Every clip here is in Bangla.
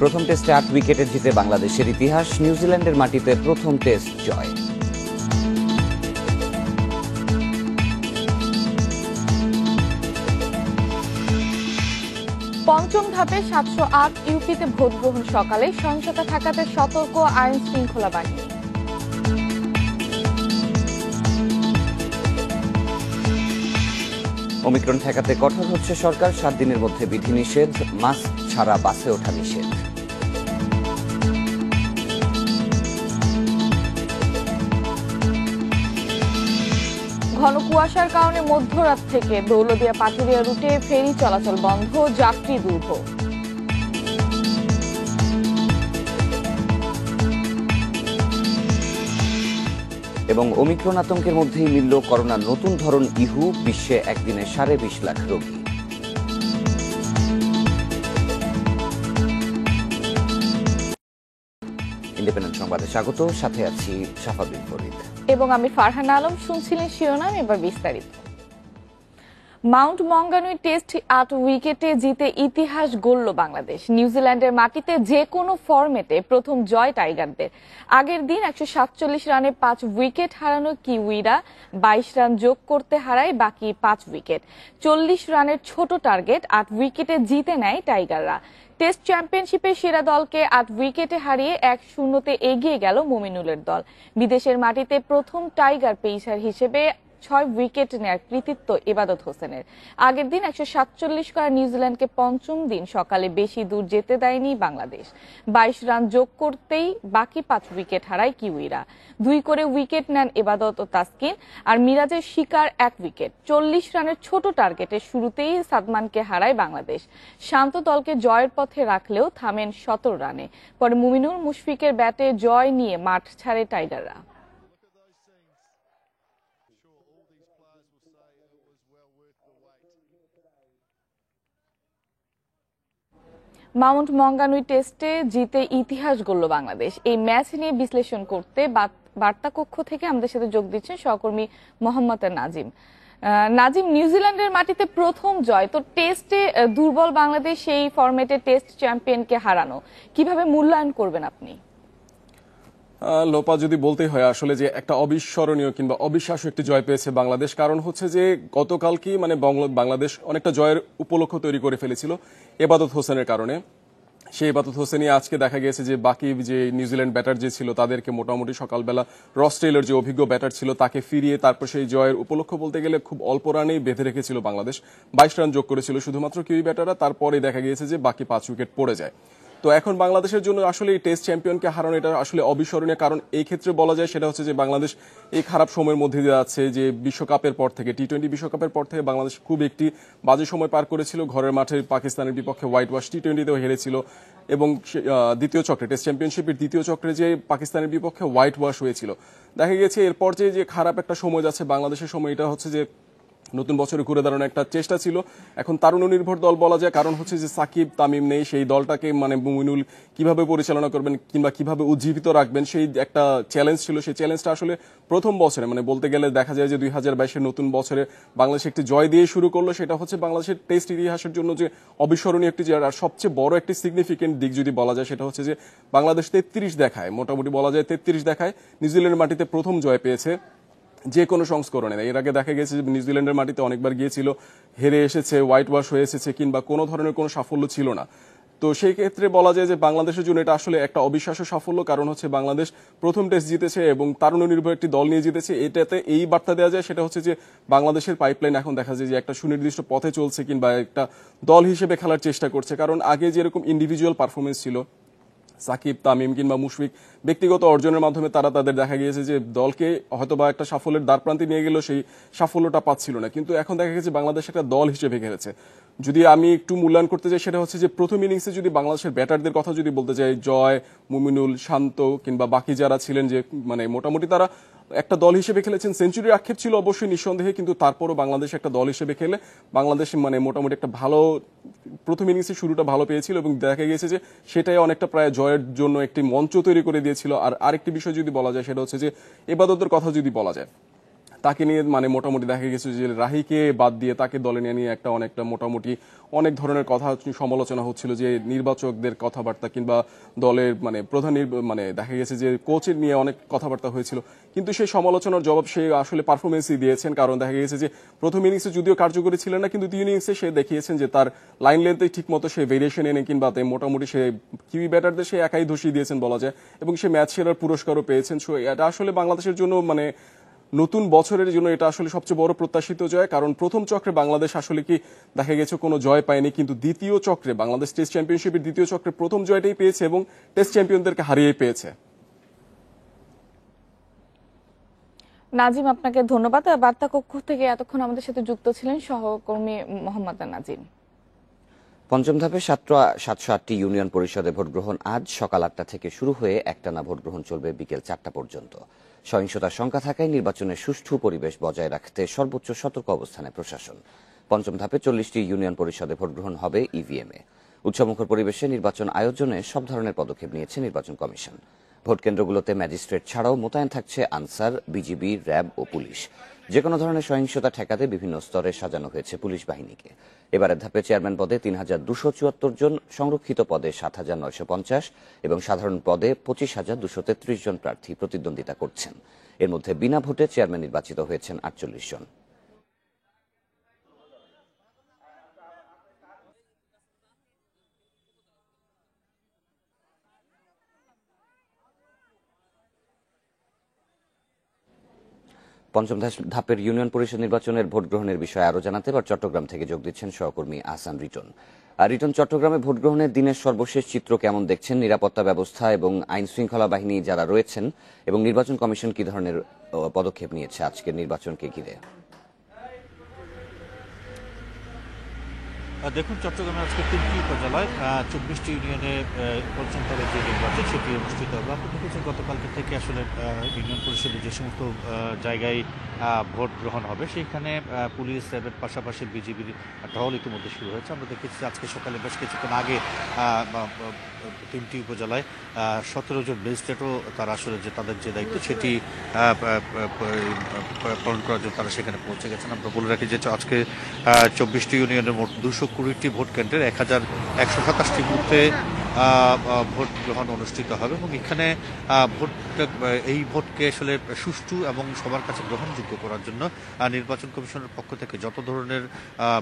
প্রথম টেস্টে ৮ উইকেটে জিতে বাংলাদেশের ইতিহাস, নিউজিল্যান্ডের মাটিতে প্রথম টেস্ট জয়। পঞ্চম ধাপে ৭০৮ ইউপিতে ভোট গ্রহণ সকালে, সহিংসতা ঠেকাতে সতর্ক আইন শৃঙ্খলা বাহিনী। ওমিক্রন ঠেকাতে কঠোর হচ্ছে সরকার, ৭ দিনের মধ্যে বিধিনিষেধ, মাস্ক ছাড়া বাসে ওঠা নিষেধ। ঘন কুয়াশার কারণে মধ্যরাত থেকে দৌলতদিয়া পাথুরিয়া রুটে ফেরি চলাচল বন্ধ, যাত্রী দুর্ভোগ। এবং ওমিক্রন আতঙ্কের মধ্যেই মিলল করোনার নতুন ধরন ইহু, বিশ্বে একদিনে ২.৫ লাখ রোগী। ইন্ডিপেন্ডেন্ট সংবাদে স্বাগত, সাথে আছি শাফাবিন ফরিদ এবং আমি ফারহানা আলম। শুনছিলেন শিরোনাম, এবার বিস্তারিত। মাউন্ট মঙ্গানুই টেস্ট ৮ উইকেটে জিতে ইতিহাস গড়ল বাংলাদেশ। নিউজিল্যান্ডের মাটিতে যে কোনো ফরম্যাটে প্রথম জয় টাইগারদের। আগের দিন ১৪৭ রানে ৫ উইকেট হারানো কিউইরা ২২ রান যোগ করতে হারায় বাকি ৫ উইকেট। ৪০ রানের ছোট টার্গেট ৮ উইকেটে জিতে নেয় টাইগাররা। টেস্ট চ্যাম্পিয়নশিপে সেরা দলকে ৮ উইকেটে হারিয়ে ১-০ এগিয়ে গেল মমিনুলের দল। বিদেশের মাটিতে প্রথম টাইগার পেসার হিসেবে ৬ উইকেট নেয়ার কৃতিত্ব ইবাদত হোসেনের। আগের দিন ১৪৭ করা নিউজিল্যান্ডকে পঞ্চম দিন সকালে বেশি দূর যেতে দেয়নি বাংলাদেশ। ২২ রান যোগ করতেই বাকি ৫ উইকেট হারায় কিউইরা। ২ করে উইকেট নেন ইবাদত ও তাসকিন, আর মিরাজের শিকার ১ উইকেট। ৪০ রানের ছোট টার্গেটে শুরুতেই সাদমানকে হারায় বাংলাদেশ। শান্ত দলকে জয়ের পথে রাখলেও থামেন ১৭ রানে। পরে মুমিনুল মুশফিকের ব্যাটে জয় নিয়ে মাঠ ছাড়ে টাইগাররা। মাউন্ট মঙ্গানুই টেস্টে জিতে ইতিহাস গড়ল বাংলাদেশ। এই ম্যাচ নিয়ে বিশ্লেষণ করতে বার্তা কক্ষ থেকে আমাদের সাথে যোগ দিচ্ছেন সহকর্মী মোহাম্মদ নাজিম। নাজিম, নিউজিল্যান্ডের মাটিতে প্রথম জয়, তো টেস্টে দুর্বল বাংলাদেশ সেই ফরম্যাটে টেস্ট চ্যাম্পিয়নকে হারানো, কিভাবে মূল্যায়ন করবেন আপনি? লোপা, যদি বলতে হয় আসলে যে একটা অবিস্মরণীয় কিংবা অবিশ্বাস্য একটি জয় পেয়েছে বাংলাদেশ। কারণ হচ্ছে যে গতকালকে মানে বাংলাদেশ অনেকটা জয়ের উপলক্ষ তৈরি করে ফেলেছিল ইবাদত হোসেনের কারণে। সেই ইবাদত হোসেনই আজকে দেখা গেছে যে বাকি যে নিউজিল্যান্ড ব্যাটার যে ছিল তাদেরকে মোটামুটি সকালবেলা রস টেইলর যে অভিজ্ঞ ব্যাটার ছিল তাকে ফিরিয়ে তারপর সেই জয়ের উপলক্ষ বলতে গেলে খুব অল্প রানেই বেঁধে রেখেছিল বাংলাদেশ। ২২ রান যোগ করেছিল শুধুমাত্র কিউই ব্যাটাররা, তারপরে দেখা গিয়েছে যে বাকি ৫ উইকেট পড়ে যায়। তো এখন বাংলাদেশের জন্য আসলে এই টেস্ট চ্যাম্পিয়নকে হারানো এটা আসলে অবিস্মরণীয়। কারণ এই ক্ষেত্রে বলা যায় সেটা হচ্ছে যে বাংলাদেশ এই খারাপ সময়ের মধ্যে দিয়ে যাচ্ছে, যে বিশ্বকাপের পর থেকে টি-20 বিশ্বকাপের পর থেকে বাংলাদেশ খুব একটি বাজে সময় পার করেছিল। ঘরের মাঠে পাকিস্তানের বিপক্ষে হোয়াইট ওয়াশ, টি-20তেও হেরেছিল এবং দ্বিতীয় চক্রে টেস্ট চ্যাম্পিয়নশিপের দ্বিতীয় চক্রে যে পাকিস্তানের বিপক্ষে হোয়াইট ওয়াশ হয়েছিল। দেখা গেছে এরপর যে খারাপ একটা সময় যাচ্ছে বাংলাদেশের সময়, এটা হচ্ছে যে নতুন বছরে ঘুরে দাঁড়ানোর একটা চেষ্টা ছিল। এখন তারুণ্য নির্ভর দল বলা যায়, কারণ হচ্ছে যে সাকিব তামিম নেই, সেই দলটাকে মানে মুমিনুল কিভাবে পরিচালনা করবেন কিংবা কিভাবে উজ্জীবিত রাখবেন সেই একটা চ্যালেঞ্জ ছিল। সেই চ্যালেঞ্জটা আসলে প্রথম বছরে মানে বলতে গেলে দেখা যায় যে ২০২২-এর নতুন বছরে বাংলাদেশ একটি জয় দিয়ে শুরু করলো। সেটা হচ্ছে বাংলাদেশের টেস্ট ইতিহাসের জন্য যে অবিস্মরণীয় একটি জয়। আর সবচেয়ে বড় একটি সিগনিফিকেন্ট দিক যদি বলা যায় সেটা হচ্ছে যে বাংলাদেশ ৩৩ দেখায়, মোটামুটি বলা যায় ৩৩ দেখায় নিউজিল্যান্ডের মাটিতে প্রথম জয় পেয়েছে যে কোনো সংস্করণে। এর আগে দেখা গেছে যে নিউজিল্যান্ডের মাটিতে অনেকবার গিয়েছিল, হেরে এসেছে, হোয়াইট ওয়াশ হয়ে এসেছে কিংবা কোনো ধরনের কোনো সাফল্য ছিল না। তো সেই ক্ষেত্রে বলা যায় যে বাংলাদেশের জন্য এটা আসলে একটা অবিশ্বাস্য সাফল্য। কারণ হচ্ছে বাংলাদেশ প্রথম টেস্ট জিতেছে এবং তারুণ্য নির্ভর একটি দল নিয়ে জিতেছে। এটাতে এই বার্তা দেওয়া যায় সেটা হচ্ছে যে বাংলাদেশের পাইপলাইন এখন দেখা যায় যে একটা সুনির্দিষ্ট পথে চলছে কিংবা একটা দল হিসেবে খেলার চেষ্টা করছে। কারণ আগে যেরকম ইন্ডিভিজুয়াল পারফরমেন্স ছিল, সাকিব তামিম কিংবা মুশফিক ব্যক্তিগত অর্জনের মাধ্যমে তারা তাদের দেখা গিয়েছে যে দলকে হয়তোবা একটা সাফল্যের দ্বারপ্রান্তে নিয়ে গেলেও সেই সাফল্যটা পাচ্ছিল না। কিন্তু এখন দেখা গেছে বাংলাদেশ একটা দল হিসেবে খেলেছে। যদি আমি একটু মূল্যায়ন করতে চাই সেটা হচ্ছে যে প্রথম ইনিংসে যদি বাংলাদেশের ব্যাটারদের কথা যদি বলতে চাই, জয়, মুমিনুল, শান্ত কিংবা বাকি যারা ছিলেন যে মানে মোটামুটি তারা একটা দল হিসেবে খেলেছেন। সেঞ্চুরির আক্ষেপ ছিল অবশ্যই নিঃসন্দেহে, কিন্তু তারপরও বাংলাদেশ একটা দল হিসেবে খেলে বাংলাদেশ মানে মোটামুটি একটা ভালো প্রথম ইনিংসের শুরুটা ভালো পেয়েছিল এবং দেখা গিয়েছে যে সেটাই অনেকটা প্রায় জয়ের জন্য একটি মঞ্চ তৈরি করে দিয়েছিল। আর আরেকটি বিষয় যদি বলা যায় সেটা হচ্ছে যে ইবাদতের কথা যদি বলা যায়, তাকে নিয়ে মানে মোটামুটি দেখা গেছে যে রাহিকে বাদ দিয়ে তাকে দলে নিয়ে একটা অনেকটা মোটামুটি অনেক ধরনের কথা সমালোচনা হচ্ছিল, যে নির্বাচকদের কথাবার্তা কিংবা দলের মানে মানে দেখা গেছে যে কোচের নিয়ে অনেক কথাবার্তা হয়েছিল। কিন্তু সেই সমালোচনার জবাব সে আসলে পারফরমেন্সই দিয়েছেন, কারণ দেখা গেছে যে প্রথম ইনিংসে যদিও কার্যকরী ছিলেন না, কিন্তু দ্বিতীয় ইনিংসে সে দেখিয়েছেন যে তার লাইন লেন্থে ঠিক মতো সে ভেরিয়েশন এনে কিংবা মোটামুটি সে কিউই ব্যাটারদের সে একাই ধসিয়ে দিয়েছেন বলা যায়, এবং সে ম্যাচ সেরার পুরস্কারও পেয়েছেন। সো এটা আসলে বাংলাদেশের জন্য মানে নতুন বছরের জন্য এটা আসলে সবচেয়ে বড় প্রত্যাশিত জয়, কারণ প্রথম চক্রে বাংলাদেশ আসলে কি দেখা গেছে কোনো জয় পায়নি, কিন্তু দ্বিতীয় চক্রে বাংলাদেশ টেস্ট চ্যাম্পিয়নশিপের দ্বিতীয় চক্রে প্রথম জয়টাই পেয়েছে এবং টেস্ট চ্যাম্পিয়নদেরকে হারিয়ে পেয়েছে। নাজিম, আপনাকে ধন্যবাদ। বার্তা কক্ষ থেকে এতক্ষণ আমাদের সাথে যুক্ত ছিলেন সহকর্মী মোহাম্মদ নাজিম। পঞ্চম ধাপে 708টি ইউনিয়ন পরিষদে ভোট গ্রহণ আজ সকাল 8টা থেকে শুরু হয়ে একটানা ভোট গ্রহণ চলবে বিকেল 4টা পর্যন্ত। সহিংসতার শঙ্কা থাকায় নির্বাচনের সুষ্ঠু পরিবেশ বজায় রাখতে সর্বোচ্চ সতর্ক অবস্থানে প্রশাসন। পঞ্চম ধাপে 40টি ইউনিয়ন পরিষদে ভোট গ্রহণ হবে ইভিএমে। উৎসবমুখর পরিবেশে নির্বাচন আয়োজনে সব ধরনের পদক্ষেপ নিয়েছে নির্বাচন কমিশন। ভোট কেন্দ্রগুলোতে ম্যাজিস্ট্রেট ছাড়াও মোতায়েন থাকছে আনসার, বিজিবি, র্যাব ও পুলিশ। যে কোনো ধরনের সহিংসতা ঠেকাতে বিভিন্ন স্তরে সাজানো হয়েছে পুলিশ বাহিনীকে। এবারের ধাপে চেয়ারম্যান পদে 3274 জন, সংরক্ষিত পদে 7950 এবং সাধারণ পদে 25233 জন প্রার্থী প্রতিদ্বন্দ্বিতা করছেন। এর মধ্যে বিনা ভোটে চেয়ারম্যান নির্বাচিত হয়েছেন 48 জন। পঞ্চম ধাপের ইউনিয়ন পরিষদ নির্বাচনের ভোট গ্রহণের বিষয়ে আরো জানাতে এবার চট্টগ্রাম থেকে যোগ দিচ্ছেন সহকর্মী আহসান রিটন। রিটন, চট্টগ্রামে ভোট গ্রহণের দিনের সর্বশেষ চিত্র কেমন দেখছেন? নিরাপত্তা ব্যবস্থা এবং আইন শৃঙ্খলা বাহিনী যারা রয়েছেন এবং নির্বাচন কমিশন কি ধরনের পদক্ষেপ নিয়েছে আজকের নির্বাচনকে ঘিরে? দেখুন, চট্টগ্রামের আজকে 3টি উপজেলায় 24টি ইউনিয়নে পঞ্চম ধাপের যে নির্বাচন সেটি অনুষ্ঠিত হবে। আপনি দেখেছেন গতকালকে থেকে আসলে ইউনিয়ন পরিষদের যে সমস্ত জায়গায় ভোট গ্রহণ হবে সেখানে পুলিশ, র্যাবের পাশাপাশি বিজিবির টহল ইতিমধ্যে শুরু হয়েছে। আমরা দেখেছি আজকে সকালে বেশ কিছুক্ষণ আগে 3টি উপজেলায় 17 জন ম্যাজিস্ট্রেটও তারা আসলে যে তাদের যে দায়িত্ব সেটি পালন করার জন্য তারা সেখানে পৌঁছে গেছেন। আমরা বলে রাখি যে আজকে 24টি ইউনিয়নের মোট 220টি ভোট কেন্দ্রের 1127টি বুথে ভোট গ্রহণ অনুষ্ঠিত হবে এবং এখানে এই ভোটকে আসলে সুষ্ঠু এবং সবার কাছে গ্রহণযোগ্য করার জন্য নির্বাচন কমিশনের পক্ষ থেকে যত ধরনের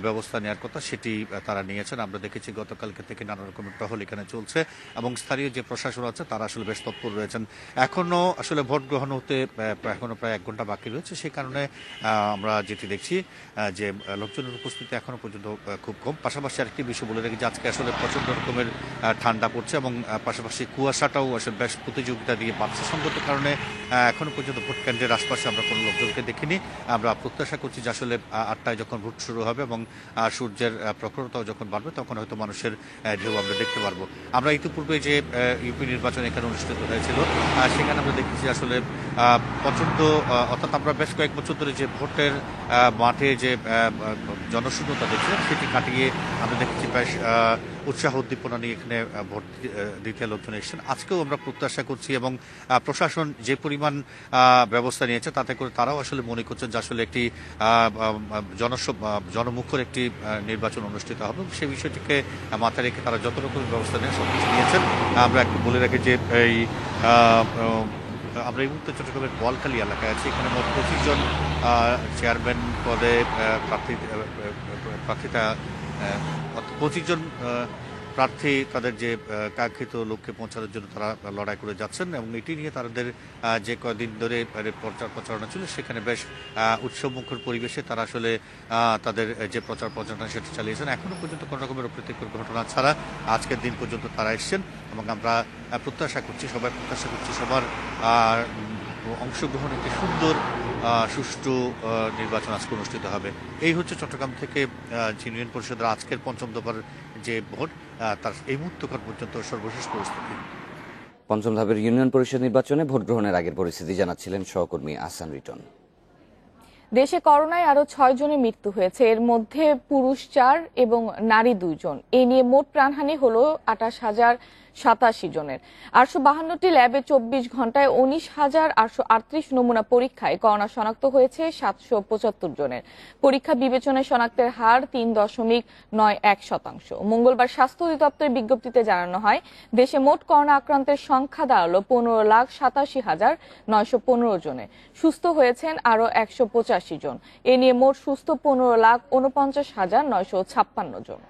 ব্যবস্থা নেওয়ার কথা সেটি তারা নিয়েছেন। আমরা দেখেছি গতকালকে থেকে নানা রকমের টহল এখানে চলছে এবং স্থানীয় যে প্রশাসন আছে তারা আসলে বেশ তৎপর রয়েছেন। এখনো আসলে ভোট গ্রহণ হতে এখনো প্রায় 1 ঘন্টা বাকি রয়েছে, সেই কারণে আমরা যেটি দেখছি যে লোকজনের উপস্থিতি এখনো পর্যন্ত খুব কম। পাশাপাশি আরেকটি বিষয় বলে রাখি যে আজকে আসলে প্রচন্ড রকমের ঠান্ডা পড়ছে এবং পাশাপাশি কুয়াশাটাও আসলে বেশ প্রতিযোগিতা দিয়ে বাড়ছে। সঙ্গত কারণে এখনো পর্যন্ত ভোট কেন্দ্রের আশপাশে আমরা কোনো লোকজনকে দেখিনি। আমরা প্রত্যাশা করছি যে আসলে 8টায় যখন ভোট শুরু হবে এবং সূর্যের প্রখরতাও যখন বাড়বে তখন হয়তো মানুষের ঢেউ আমরা দেখতে পারবো। আমরা ইতিপূর্বে যে ইউপি নির্বাচন এখানে অনুষ্ঠিত হয়েছিল সেখানে আমরা দেখেছি আসলে প্রচন্ড অর্থাৎ আমরা বেশ কয়েক বছর ধরে যে ভোটের মাঠে যে জনশূন্যতা দেখছিলাম সেটি কাটিয়ে আমরা দেখেছি বেশ উৎসাহ উদ্দীপনা নিয়ে এখানে ভোট দিতে লোকজন এসেছেন। আজকেও আমরা প্রত্যাশা করছি এবং প্রশাসন যে পরিমাণ ব্যবস্থা নিয়েছে তাতে করে তারাও আসলে মনে করছেন যে আসলে একটি জনমুখর একটি নির্বাচন অনুষ্ঠিত হবে। সেই বিষয়টিকে মাথায় রেখে তারা যত রকমের ব্যবস্থা নেন সবকিছু নিয়েছেন। আমরা একটু বলে রাখি যে আমরা এই মুহূর্তে চট্টগ্রামের বোয়ালখালী এলাকায় আছি। এখানে মোট 25 জন চেয়ারম্যান পদে প্রার্থিতা 25 জন প্রার্থী তাদের যে কাঙ্ক্ষিত লক্ষ্যে পৌঁছানোর জন্য তারা লড়াই করে যাচ্ছেন এবং এটি নিয়ে তাদের যে কয়েকদিন ধরে প্রচার প্রচারণা ছিল সেখানে বেশ উৎসবমুখর পরিবেশে তারা আসলে তাদের যে প্রচার প্রচারণা সেটা চালিয়েছেন। এখনো পর্যন্ত কোনো রকমের অপ্রীতিকর ঘটনা ছাড়া আজকের দিন পর্যন্ত তারা এসছেন এবং আমরা প্রত্যাশা করছি সবার অংশগ্রহণ একটি সুন্দর সুষ্ঠু নির্বাচন আজকে অনুষ্ঠিত হবে। এই হচ্ছে চট্টগ্রাম থেকে ইউনিয়ন পরিষদের আজকের পঞ্চম দফার যে ভোট তার এই মুহূর্তকার পর্যন্ত সর্বশেষ পরিস্থিতি। পঞ্চম ধাপের ইউনিয়ন পরিষদ নির্বাচনে ভোট গ্রহণের আগের পরিস্থিতি জানাচ্ছিলেন সহকর্মী আহসান রিটন। দেশে করোনায় আরো 6 জনের মৃত্যু হয়েছে, এর মধ্যে পুরুষ 4 এবং নারী 2 জন। এ নিয়ে মোট প্রাণহানি হলো 87 জনের। 852টি ল্যাবে 24 ঘন্টায় 19,838 নমুনা পরীক্ষায় করোনা শনাক্ত হয়েছে 775 জনের। পরীক্ষা বিবেচনায় শনাক্তের হার 3.91%। মঙ্গলবার স্বাস্থ্য অধিদপ্তরের বিজ্ঞপ্তিতে জানানো হয়, দেশে মোট করোনা আক্রান্তের সংখ্যা দাঁড়ালো 15,87,915 জনে। সুস্থ হয়েছেন আরও 185 জন। এ নিয়ে মোট সুস্থ 15,49,956 জন।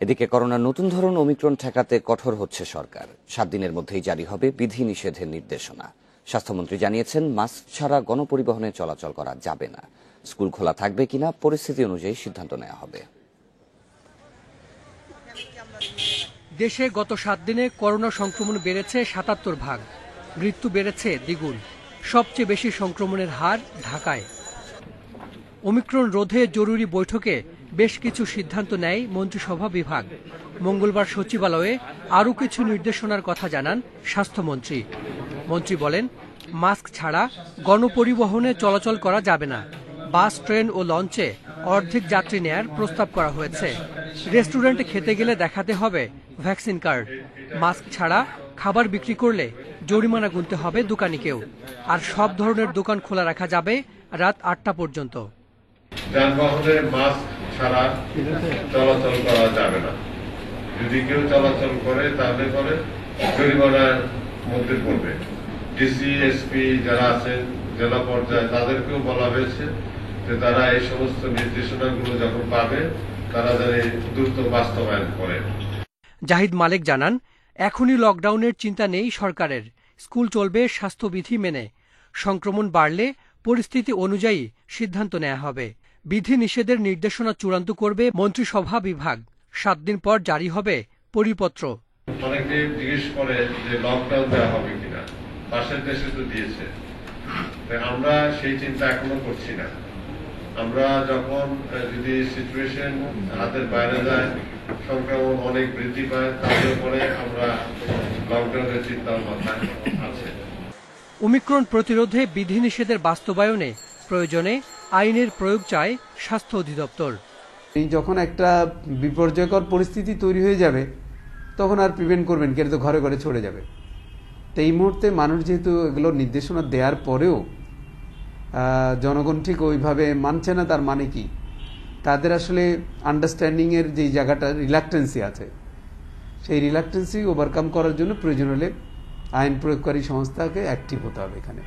এদিকে করোনার নতুন ধরন ওমিক্রন ঠেকাতে কঠোর হচ্ছে সরকার। 7 দিনের মধ্যেই জারি হবে বিধি নিষেধের নির্দেশনা। স্বাস্থ্যমন্ত্রী জানিয়েছেন, মাস্ক ছাড়া গণপরিবহনে চলাচল করা যাবে না। স্কুল খোলা থাকবে কিনা পরিস্থিতি অনুযায়ী সিদ্ধান্ত নেওয়া হবে। দেশে গত 7 দিনে করোনা সংক্রমণ বেড়েছে 77 ভাগ, মৃত্যু বেড়েছে দ্বিগুণ। সবচেয়ে বেশি সংক্রমণের হার ঢাকায়। ওমিক্রন রোধে জরুরি বৈঠকে বেশ কিছু সিদ্ধান্ত নেয় মন্ত্রিসভা বিভাগ। মঙ্গলবার সচিবালয়ে আরও কিছু নির্দেশনার কথা জানান স্বাস্থ্যমন্ত্রী। মন্ত্রী বলেন, মাস্ক ছাড়া গণপরিবহনে চলাচল করা যাবে না। বাস, ট্রেন ও লঞ্চে অর্ধেক যাত্রী নেয়ার প্রস্তাব করা হয়েছে। রেস্টুরেন্টে খেতে গেলে দেখাতে হবে ভ্যাকসিন কার্ড। মাস্ক ছাড়া খাবার বিক্রি করলে জরিমানা গুনতে হবে দোকানিকেও। আর সব ধরনের দোকান খোলা রাখা যাবে রাত 8টা পর্যন্ত। যানবাহনে মাস্ক ছাড়া চলাচল করা যাবে না। যদি কেউ চলাচল করে তাহলে পরে জরিমানার মধ্যে পড়বে। ডিসি, এসপি যারা আছেন জেলা পর্যায়ে তাদেরকেও বলা হয়েছে যে তারা এই সমস্ত নির্দেশনাগুলো যখন পাবে তারা যেন দ্রুত বাস্তবায়ন করে। জাহিদ মালিক জানান, এখনই লকডাউনের চিন্তা নেই সরকারের। স্কুল চলবে স্বাস্থ্যবিধি মেনে। সংক্রমণ বাড়লে পরিস্থিতি অনুযায়ী সিদ্ধান্ত নেওয়া হবে। বিধি নিষেধের নির্দেশনা চূড়ান্ত করবে মন্ত্রিসভা বিভাগ। 7 দিন পর জারি হবে পরিপত্র। অনেকে জিজ্ঞেস করে যে লকডাউন দেওয়া হবে কিনা, পাশের দেশে তো দিয়েছে। আমরা সেই চিন্তা এখনো করছি না। আমরা যখন যদি সিচুয়েশন হাতের বাইরে যায়, সংক্রমণ অনেক বৃদ্ধি পায়, তাহলে পরে আমরা লকডাউনের চিন্তা মাথায় আছে। ওমিক্রন প্রতিরোধে বিধিনিষেধের বাস্তবায়নে প্রয়োজনে আইনের প্রয়োগ চায় স্বাস্থ্য অধিদপ্তর। যখন একটা বিপর্যয়কর পরিস্থিতি তৈরি হয়ে যাবে তখন আর প্রিভেন্ট করবেন কি, তো ঘরে ঘরে ছড়ে যাবে। তো এই মুহূর্তে মানুষ যেহেতু এগুলো নির্দেশনা দেওয়ার পরেও জনগণ ঠিক ওইভাবে মানছে না, তার মানে কি তাদের আসলে আন্ডারস্ট্যান্ডিংয়ের যে জায়গাটা রিলাক্টেন্সি আছে, সেই রিলাক্টেন্সি ওভারকাম করার জন্য প্রয়োজন হলে আইন প্রয়োগকারী সংস্থাকে অ্যাক্টিভ হতে হবে এখানে।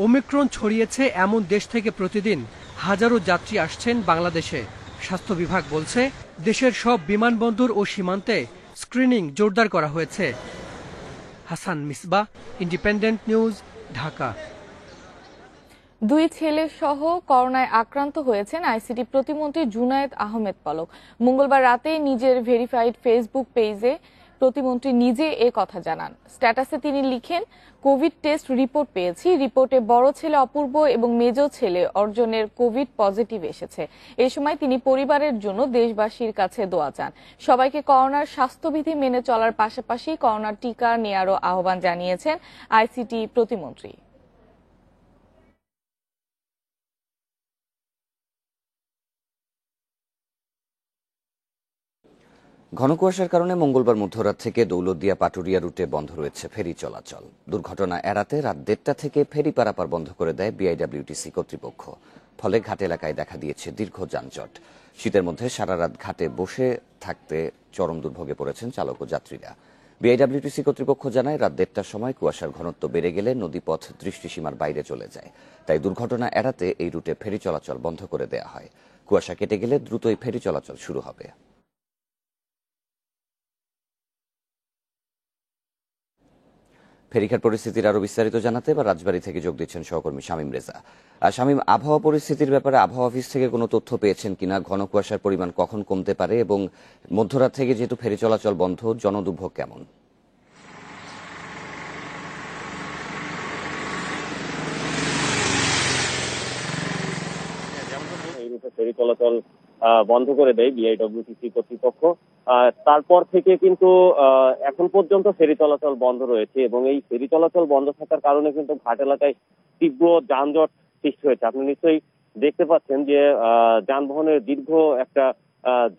ওমিক্রন ছড়িয়েছে এমন দেশ থেকে প্রতিদিন হাজারো যাত্রী আসছেন বাংলাদেশে। স্বাস্থ্য বিভাগ বলছে, দেশের সব বিমানবন্দর ও সীমান্তে স্ক্রিনিং জোরদার করা হয়েছে। Hasan Misbah, independent news, Dhaka. 2 ছেলে সহ করোনায় আক্রান্ত হয়েছেন আইসিটি প্রতিমন্ত্রী জুনায়েদ আহমেদ পলক। মঙ্গলবার রাতে নিজের ভেরিফাইড ফেসবুক পেজে প্রতিমন্ত্রী নিজে এ কথা জানান। স্ট্যাটাসে তিনি লিখেন, কোভিড টেস্ট রিপোর্ট পেয়েছি। রিপোর্টে বড় ছেলে অপূর্ব এবং মেজ ছেলে অর্জনের কোভিড পজিটিভ এসেছে। এ সময় তিনি পরিবারের জন্য দেশবাসীর কাছে দোয়া চান। সবাইকে করোনার স্বাস্থ্যবিধি মেনে চলার পাশাপাশি করোনার টিকা নেয়ারও আহ্বান জানিয়েছেন আইসিটি প্রতিমন্ত্রী। ঘন কুয়াশার কারণে মঙ্গলবার মধ্যরাত থেকে দৌলতদিয়া পাটুরিয়া রুটে বন্ধ রয়েছে ফেরি চলাচল। দুর্ঘটনা এড়াতে রাত 1:30 থেকে ফেরি পারাপার বন্ধ করে দেয় বিআইডব্লিউটিসি কর্তৃপক্ষ। ফলে ঘাট এলাকায় দেখা দিয়েছে দীর্ঘ যানজট। শীতের মধ্যে সারা রাত ঘাটে বসে থাকতে চরম দুর্ভোগে পড়েছেন চালক ও যাত্রীরা। বিআইডব্লিউটিসি কর্তৃপক্ষ জানায়, রাত 1:30টার সময় কুয়াশার ঘনত্ব বেড়ে গেলে নদীপথ দৃষ্টিসীমার বাইরে চলে যায়। তাই দুর্ঘটনা এড়াতে এই রুটে ফেরি চলাচল বন্ধ করে দেওয়া হয়। কুয়াশা কেটে গেলে দ্রুতই ফেরি চলাচল শুরু হবে। ফেরিঘাট পরিস্থিতির আরো বিস্তারিত জানাতে এবার রাজবাড়ী থেকে যোগ দিচ্ছেন সহকর্মী শামীম রেজা। শামীম, আবহাওয়া পরিস্থিতির ব্যাপারে আবহাওয়া অফিস থেকে কোনো তথ্য পেয়েছেন কিনা? ঘন কুয়াশার পরিমাণ কখন কমতে পারে এবং মধ্যরাত থেকে যেহেতু ফেরি চলাচল বন্ধ, জনদুর্ভোগ কেমন? এই রুটে ফেরি চলাচল বন্ধ করে দেয় বিআইডব্লিউটিসি কর্তৃপক্ষ। তারপর থেকে কিন্তু এখন পর্যন্ত ফেরি চলাচল বন্ধ রয়েছে এবং এই ফেরি চলাচল বন্ধ থাকার কারণে কিন্তু ঘাট এলাকায় তীব্র যানজট সৃষ্টি হয়েছে। আপনি নিশ্চয়ই দেখতে পাচ্ছেন যে যানবাহনের দীর্ঘ একটা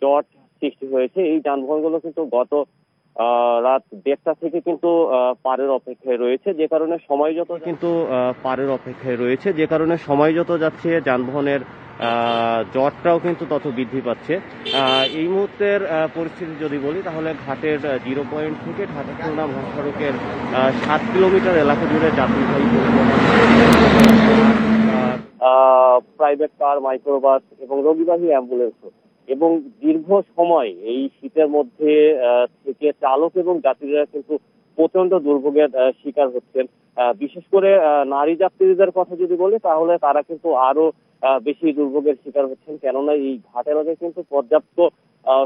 জট সৃষ্টি হয়েছে। এই যানবাহনগুলো কিন্তু গত রাত 1:30 থেকে কিন্তু পারের অপেক্ষায় রয়েছে, যে কারণে সময় যত যাচ্ছে যানবাহনের জটটাও কিন্তু তত বৃদ্ধি পাচ্ছে। এই মুহূর্তের পরিস্থিতি যদি বলি তাহলে ঘাটের 0 পয়েন্ট থেকে ঢাকা খুলনা মহাসড়কের 7 কিলোমিটার এলাকা জুড়ে যাত্রীবাহী প্রাইভেট কার, মাইক্রোবাস এবং রোগীবাহী অ্যাম্বুলেন্স এবং দীর্ঘ সময় এই শীতের মধ্যে থেকে চালক এবং যাত্রীরা কিন্তু প্রচন্ড দুর্ভোগের শিকার হচ্ছেন। বিশেষ করে নারী যাত্রীদের কথা যদি বলি তাহলে তারা কিন্তু আরো বেশি দুর্ভোগের শিকার হচ্ছেন, কেননা এই ঘাটের আগে কিন্তু পর্যাপ্ত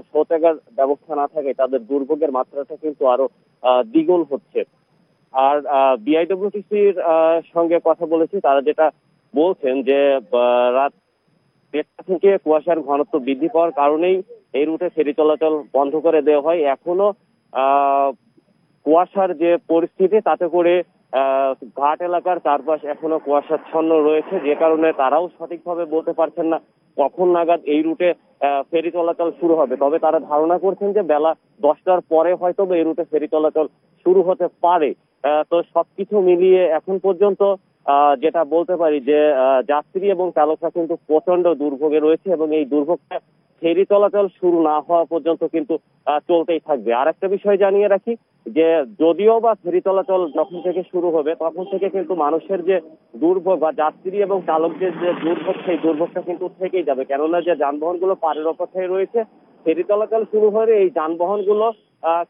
শৌচাগার ব্যবস্থা না থাকে তাদের দুর্ভোগের মাত্রাটা কিন্তু আরো দ্বিগুণ হচ্ছে। আর বিআইডব্লিউটিসির সঙ্গে কথা বলেছি, তারা যেটা বলছেন যে রাত 1:30 থেকে কুয়াশার ঘনত্ব বৃদ্ধি পাওয়ার কারণেই এই রুটে ফেরি চলাচল বন্ধ করে দেওয়া হয়। এখনো কুয়াশার যে পরিস্থিতি তাতে করে ঘাট এলাকার চারপাশ এখনো কুয়াশাচ্ছন্ন রয়েছে, যে কারণে তারাও সঠিকভাবে বলতে পারছেন না কখন নাগাদ এই রুটে ফেরি চলাচল শুরু হবে। তবে তারা ধারণা করছেন যে বেলা 10টার পরে হয়তো এই রুটে ফেরি চলাচল শুরু হতে পারে। তো সবকিছু মিলিয়ে এখন পর্যন্ত যেটা বলতে পারি যে যাত্রী এবং চালকরা কিন্তু প্রচন্ড দুর্ভোগে রয়েছে এবং এই দুর্ভোগটা ফেরি চলাচল শুরু না হওয়া পর্যন্ত কিন্তু চলতেই থাকবে। আর একটা বিষয় জানিয়ে রাখি যে যদিও বা ফেরি চলাচল যখন থেকে শুরু হবে তখন থেকে কিন্তু মানুষের যে দুর্ভোগ বা যাত্রী এবং চালকদের যে দুর্ভোগ, সেই দুর্ভোগটা কিন্তু থেকেই যাবে, কেননা যে যানবাহনগুলো পারের অপেক্ষায় রয়েছে ফেরি চলাচল শুরু হলে এই যানবাহনগুলো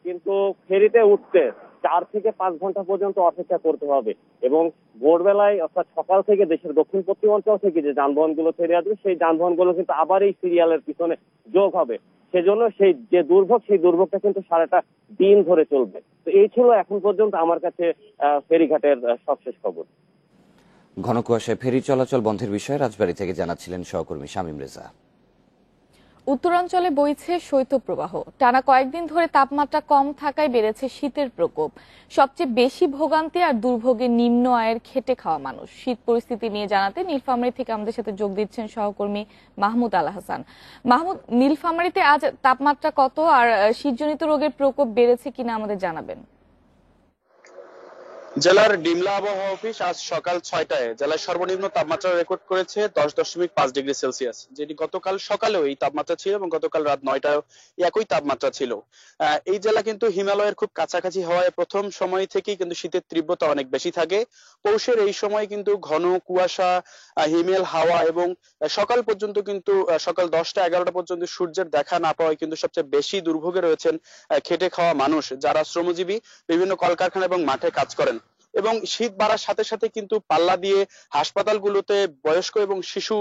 কিন্তু ফেরিতে উঠতে 4 থেকে 5 ঘন্টা পর্যন্ত অপেক্ষা করতে হবে এবং ভোরবেলায় অর্থাৎ সকাল থেকে দেশের দক্ষিণ পশ্চিম অঞ্চল থেকে যে যানবাহনগুলো ফেরে আসবে সেই যানবাহনগুলো কিন্তু আবার এই সিরিয়ালের পিছনে যোগ হবে। সেজন্য সেই যে দুর্ভোগ, সেই দুর্ভোগটা কিন্তু সারাটা দিন ধরে চলবে। তো এই ছিল এখন পর্যন্ত আমার কাছে ফেরিঘাটের সবশেষ খবর। ঘন কুয়াশায় ফেরি চলাচল বন্ধের বিষয়ে রাজবাড়ী থেকে জানাচ্ছিলেন সহকর্মী শামীম রেজা। উত্তরাঞ্চলে বইছে শৈত্যপ্রবাহ। টানা কয়েকদিন ধরে তাপমাত্রা কম থাকায় বেড়েছে শীতের প্রকোপ। সবচেয়ে বেশি ভোগান্তি আর দুর্ভোগে নিম্ন আয়ের খেটে খাওয়া মানুষ। শীত পরিস্থিতি নিয়ে জানাতে নীলফামারী থেকে আমাদের সাথে যোগ দিচ্ছেন সহকর্মী মাহমুদ আল হাসান। মাহমুদ, নীলফামারীতে আজ তাপমাত্রা কত আর শীতজনিত রোগের প্রকোপ বেড়েছে কিনা আমাদের জানাবেন। জেলার ডিমলা আবহাওয়া অফিস আজ সকাল 6টায় জেলার সর্বনিম্ন তাপমাত্রা রেকর্ড করেছে 10.5 ডিগ্রি সেলসিয়াস, যেটি গতকাল সকালেও এই তাপমাত্রা ছিল এবং গতকাল রাত 9টায় একই তাপমাত্রা ছিল। এই জেলা কিন্তু হিমালয়ের খুব কাছাকাছি হওয়ায় প্রথম সময় থেকেই কিন্তু শীতের তীব্রতা অনেক বেশি থাকে। পৌষের এই সময় কিন্তু ঘন কুয়াশা, হিমেল হাওয়া এবং সকাল পর্যন্ত কিন্তু সকাল 10টা 11টা পর্যন্ত সূর্যের দেখা না পাওয়ায় কিন্তু সবচেয়ে বেশি দুর্ভোগে রয়েছেন খেটে খাওয়া মানুষ, যারা শ্রমজীবী, বিভিন্ন কলকারখানা এবং মাঠে কাজ করেন। এবং শীত বাড়ার সাথে সাথে কিন্তু পাল্লা দিয়ে হাসপাতালগুলোতে বয়স্ক এবং শিশু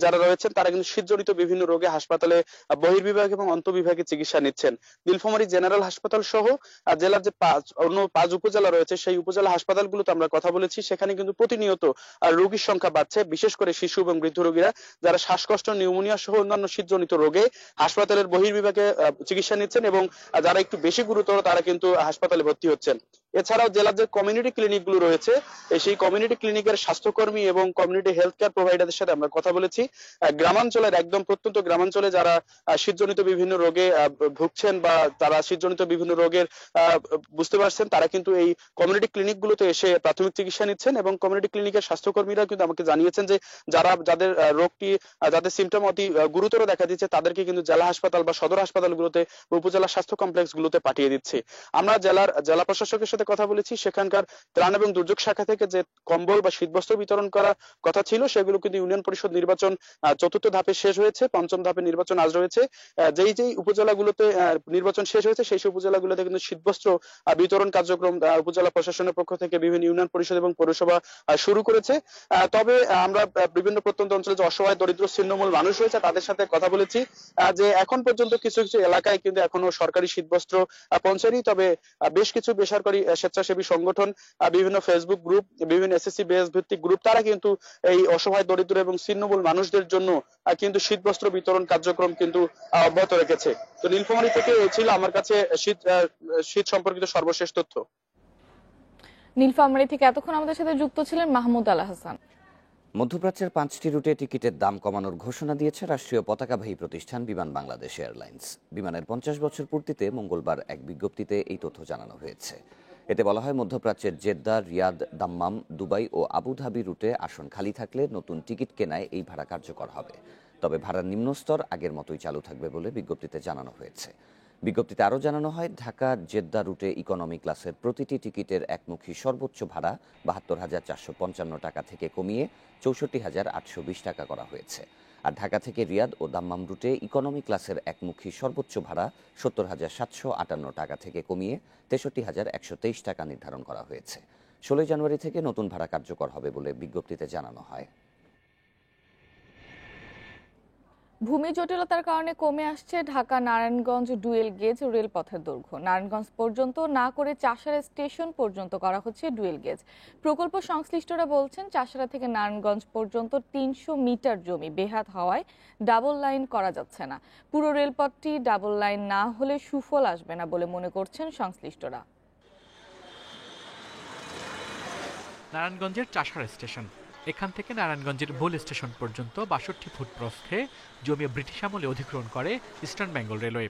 যারা রয়েছেন তারা কিন্তু শীতজনিত বিভিন্ন রোগে হাসপাতালে বহির্বিভাগ এবং অন্তঃবিভাগে চিকিৎসা নিচ্ছেন। নীলফামারী জেনারেল হাসপাতাল সহ জেলার যে অন্য 5 উপজেলা রয়েছে সেই উপজেলা হাসপাতালগুলোতে আমরা কথা বলেছি, সেখানে কিন্তু প্রতিনিয়ত রোগীর সংখ্যা বাড়ছে, বিশেষ করে শিশু এবং বৃদ্ধ রোগীরা যারা শ্বাসকষ্ট, নিউমোনিয়া সহ অন্যান্য শীতজনিত রোগে হাসপাতালের বহির্বিভাগে চিকিৎসা নিচ্ছেন এবং যারা একটু বেশি গুরুতর তারা কিন্তু হাসপাতালে ভর্তি হচ্ছেন। এছাড়াও জেলার যে কমিউনিটি ক্লিনিকগুলো রয়েছে সেই কমিউনিটি ক্লিনিকের স্বাস্থ্যকর্মী এবং কমিউনিটি হেলথ কেয়ার প্রোভাইডারদের সাথে আমরা কথা বলেছি। গ্রামাঞ্চলের একদম প্রত্যন্ত গ্রামাঞ্চলে যারা শীতজনিত বিভিন্ন রোগে ভুগছেন বা তারা শীতজনিত বিভিন্ন রোগের বুঝতে পারছেন, তারা কিন্তু এই কমিউনিটি ক্লিনিকগুলোতে এসে প্রাথমিক চিকিৎসা নিচ্ছেন এবং কমিউনিটি ক্লিনিকের স্বাস্থ্যকর্মীরা কিন্তু আমাকে জানিয়েছেন যে যাদের রোগটি, যাদের সিমটম অতি গুরুতর দেখা দিচ্ছে তাদেরকে কিন্তু জেলা হাসপাতাল বা সদর হাসপাতালগুলোতে, উপজেলা স্বাস্থ্য কমপ্লেক্সগুলোতে পাঠিয়ে দিচ্ছে। আমরা জেলা প্রশাসকের সাথে কথা বলেছি, সেখানকার ত্রাণ এবং দুর্যোগ শাখা থেকে যে কম্বল বা শীতবস্ত্র বিতরণ করার কথা ছিল সেগুলো কিন্তু ইউনিয়ন পরিষদ নির্বাচন 4র্থ ধাপে শেষ হয়েছে, 5ম ধাপে নির্বাচন আজ রয়েছে। যেই উপজেলাগুলোতে নির্বাচন শেষ হয়েছে সেই উপজেলাগুলোতে কিন্তু শীতবস্ত্র বিতরণ কার্যক্রম উপজেলা প্রশাসনের পক্ষ থেকে বিভিন্ন ইউনিয়ন পরিষদ এবং পৌরসভা শুরু করেছে। তবে আমরা বিভিন্ন প্রত্যন্ত অঞ্চলে যে অসহায় দরিদ্র ছিন্নমূল মানুষ রয়েছে তাদের সাথে কথা বলেছি যে এখন পর্যন্ত কিছু কিছু এলাকায় কিন্তু এখনো সরকারি শীতবস্ত্র পৌঁছায়নি। তবে বেশ কিছু বেসরকারি স্বেচ্ছাসেবী সংগঠন, বিভিন্ন ফেসবুক গ্রুপ, বিভিন্ন এসএসসি বেস ভিত্তিক গ্রুপ, তারা কিন্তু এই অসহায় দরিদ্র এবং ছিন্নমূল মানুষদের জন্য কিন্তু শীতবস্ত্র বিতরণ কার্যক্রম কিন্তু অব্যাহত রেখেছে। তো নীলফামারী থেকে এই ছিল আমার কাছে শীত সম্পর্কিত সর্বশেষ তথ্য। নীলফামারী থেকে এতক্ষণ আমাদের সাথে যুক্ত ছিলেন মাহমুদ আল হাসান। মধ্যপ্রাচ্যের 5টি রুটে টিকিটের দাম কমানোর ঘোষণা দিয়েছে রাষ্ট্রীয় পতাকাবাহী প্রতিষ্ঠান বিমান বাংলাদেশ এয়ারলাইন্স। বিমানের 50 বছর পূর্তিতে মঙ্গলবার এক বিজ্ঞপ্তিতে এই তথ্য জানানো হয়েছে। এতে বলা হয়, মধ্যপ্রাচ্যের জেদ্দা, রিয়াদ, দাম্মাম, দুবাই ও আবুধাবি রুটে আসন খালি থাকলে নতুন টিকিট কেনায় এই ভাড়া কার্যকর হবে। তবে ভাড়ার নিম্নস্তর আগের মতোই চালু থাকবে বলে বিজ্ঞপ্তিতে জানানো হয়েছে। বিজ্ঞপ্তিতে আরও জানানো হয়, ঢাকা জেদ্দা রুটে ইকোনমি ক্লাসের প্রতিটি টিকিটের একমুখী সর্বোচ্চ ভাড়া ৭২,৪৫৫ টাকা থেকে কমিয়ে ৬৪,৮২০ টাকা করা হয়েছে। আর ঢাকা থেকে রিয়াদ ও দাম্মাম রুটে ইকোনমি ক্লাসের একমুখী সর্বোচ্চ ভাড়া ৭০,৭৫৮ টাকা থেকে কমিয়ে ৬৩,১২৩ টাকা নির্ধারণ করা হয়েছে। ১৬ জানুয়ারি থেকে নতুন ভাড়া কার্যকর হবে বলে বিজ্ঞপ্তিতে জানানো হয়। ভূমি জটিলতার কারণে কমে আসছে ঢাকা নারায়ণগঞ্জ ডুয়েল গেজ রেলপথের দৈর্ঘ্য। নারায়ণগঞ্জ পর্যন্ত না করে চাষারা স্টেশন পর্যন্ত করা হচ্ছে ডুয়েল গেজ। প্রকল্প সংশ্লিষ্টরা বলছেন, চাষারা থেকে নারায়ণগঞ্জ পর্যন্ত ৩০০ মিটার জমি বেহাত হওয়ায় ডাবল লাইন করা যাচ্ছে না। পুরো রেলপথটি ডাবল লাইন না হলে সুফল আসবে না বলে মনে করছেন সংশ্লিষ্টরা। নারায়ণগঞ্জের চাষারা স্টেশন, এখান থেকে নারায়ণগঞ্জের মূল স্টেশন পর্যন্ত ৬২ ফুট প্রস্থে জমি ব্রিটিশ আমলে অধিগ্রহণ করে ইস্টার্ন বেঙ্গল রেলওয়ে।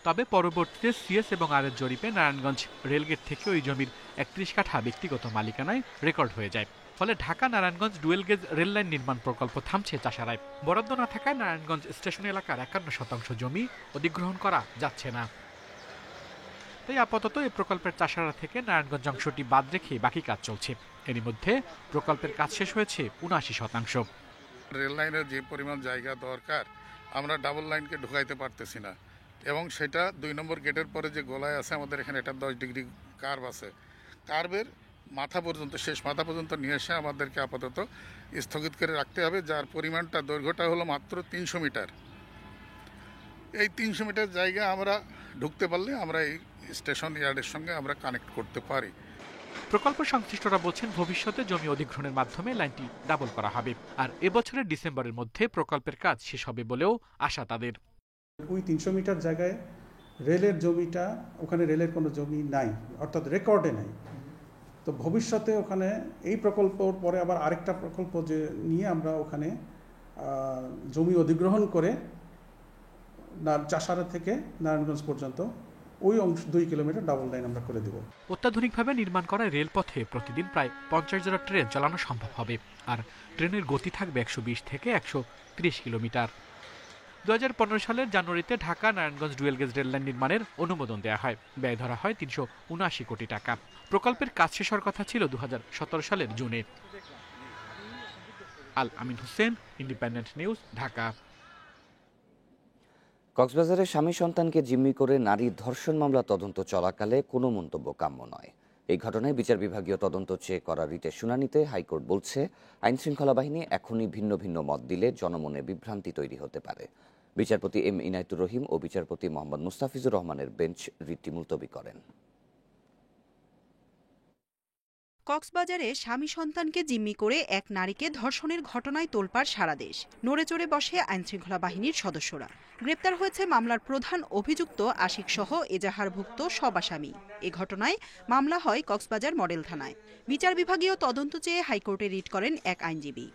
তবে পরবর্তীতে সিএস এবং আর এর জরিপে নারায়ণগঞ্জ রেলগেট থেকে ওই জমির ৩১ কাঠা ব্যক্তিগত মালিকানায় রেকর্ড হয়ে যায়। ফলে Dhaka Narayanganj dual gauge rail line নির্মাণ প্রকল্প থামছে চাষারায়। বরাদ্দ না থাকায় নারায়ণগঞ্জ স্টেশন এলাকার ৫১% জমি অধিগ্রহণ করা যাচ্ছে না। তাই আপাতত এই প্রকল্পের চাষারা থেকে নারায়ণগঞ্জ অংশটি বাদ রেখে বাকি কাজ চলছে। এরই মধ্যে প্রকল্পের কাজ শেষ হয়েছে ৭৯%। রেল লাইনের যে পরিমাণ জায়গা দরকার, আমরা ডাবল লাইনকে ঢুকাইতে পারতেছি না, এবং সেটা ২ নম্বর গেটের পরে যে গোলায় আছে আমাদের এখানে, এটা 10 ডিগ্রি কার্ভ আছে। কার্ভের মাথা পর্যন্ত, শেষ মাথা পর্যন্ত নিয়ে এসে আমাদেরকে আপাতত স্থগিত করে রাখতে হবে, যার পরিমাণটা, দৈর্ঘ্যটা হলো মাত্র ৩০০ মিটার। এই ৩০০ মিটার জায়গা আমরা ঢুকতে পারলে আমরা এই স্টেশন ইয়ার্ডের সঙ্গে আমরা কানেক্ট করতে পারি। প্রকল্প সংশ্লিষ্টরা বলছেন, ভবিষ্যতে জমি অধিগ্রহণের মাধ্যমে লাইনটি ডাবল করা হবে। আর এবছরের ডিসেম্বরের মধ্যে প্রকল্পের কাজ শেষ হবে বলেও আশা তাদের। ওই ৩০০ মিটার জায়গায় রেলের জমিটা, ওখানে রেলের কোনো জমি নাই, অর্থাৎ রেকর্ডে নাই। তো ভবিষ্যতে ওখানে এই প্রকল্পর পরে আবার আরেকটা প্রকল্প যে নিয়ে আমরা ওখানে জমি অধিগ্রহণ করে চাষারা থেকে নারায়ণগঞ্জ পর্যন্ত ওই অংশ ২ কিলোমিটার ডাবল লাইন আমরা করে দেব। অত্যাধুনিকভাবে নির্মাণ করা রেলপথে প্রতিদিন প্রায় ৫০,০০০ ট্রেন চালানো সম্ভব হবে। আর ট্রেনের গতি থাকবে ১২০ থেকে ১৩০ কিলোমিটার। ২০১৫ সালের জানুয়ারিতে Dhaka Narayanganj dual gauge rail line নির্মাণের অনুমোদন দেওয়া হয়। ব্যয় ধরা হয় ৩৭৯ কোটি টাকা। প্রকল্পের কাজ শেষ হওয়ার কথা ছিল ২০১৭ সালের জুনে। আল আমিন হোসেন, ইন্ডিপেন্ডেন্ট নিউজ, ঢাকা। কক্সবাজারে স্বামী সন্তানকে জিম্মি করে নারী ধর্ষণ মামলা তদন্ত চলাকালে কোনো মন্তব্য কাম্য নয়। এই ঘটনায় বিচার বিভাগীয় তদন্ত চেয়ে করা রিটের শুনানিতে হাইকোর্ট বলছে, আইনশৃঙ্খলা বাহিনী এখনই ভিন্ন ভিন্ন মত দিলে জনমনে বিভ্রান্তি তৈরি হতে পারে। বিচারপতি এম ইনায়েতুর রহিম ও বিচারপতি মোহাম্মদ মুস্তাফিজুর রহমানের বেঞ্চ রিটটি মুলতবি করেন। কক্সবাজারে স্বামী সন্তানকে জিম্মি করে এক নারীকে ধর্ষণের ঘটনায় তোলপাড় সারা দেশ। নড়ে চড়ে বসে আইনশৃঙ্খলা বাহিনীর সদস্যরা। গ্রেপ্তার হয়েছে মামলার প্রধান অভিযুক্ত আশিক সহ এজাহারভুক্ত সব আসামি। এ ঘটনায় মামলা হয় কক্সবাজার মডেল থানায়। বিচার বিভাগীয় তদন্ত চেয়ে হাইকোর্টে রিট করেন এক আইনজীবী।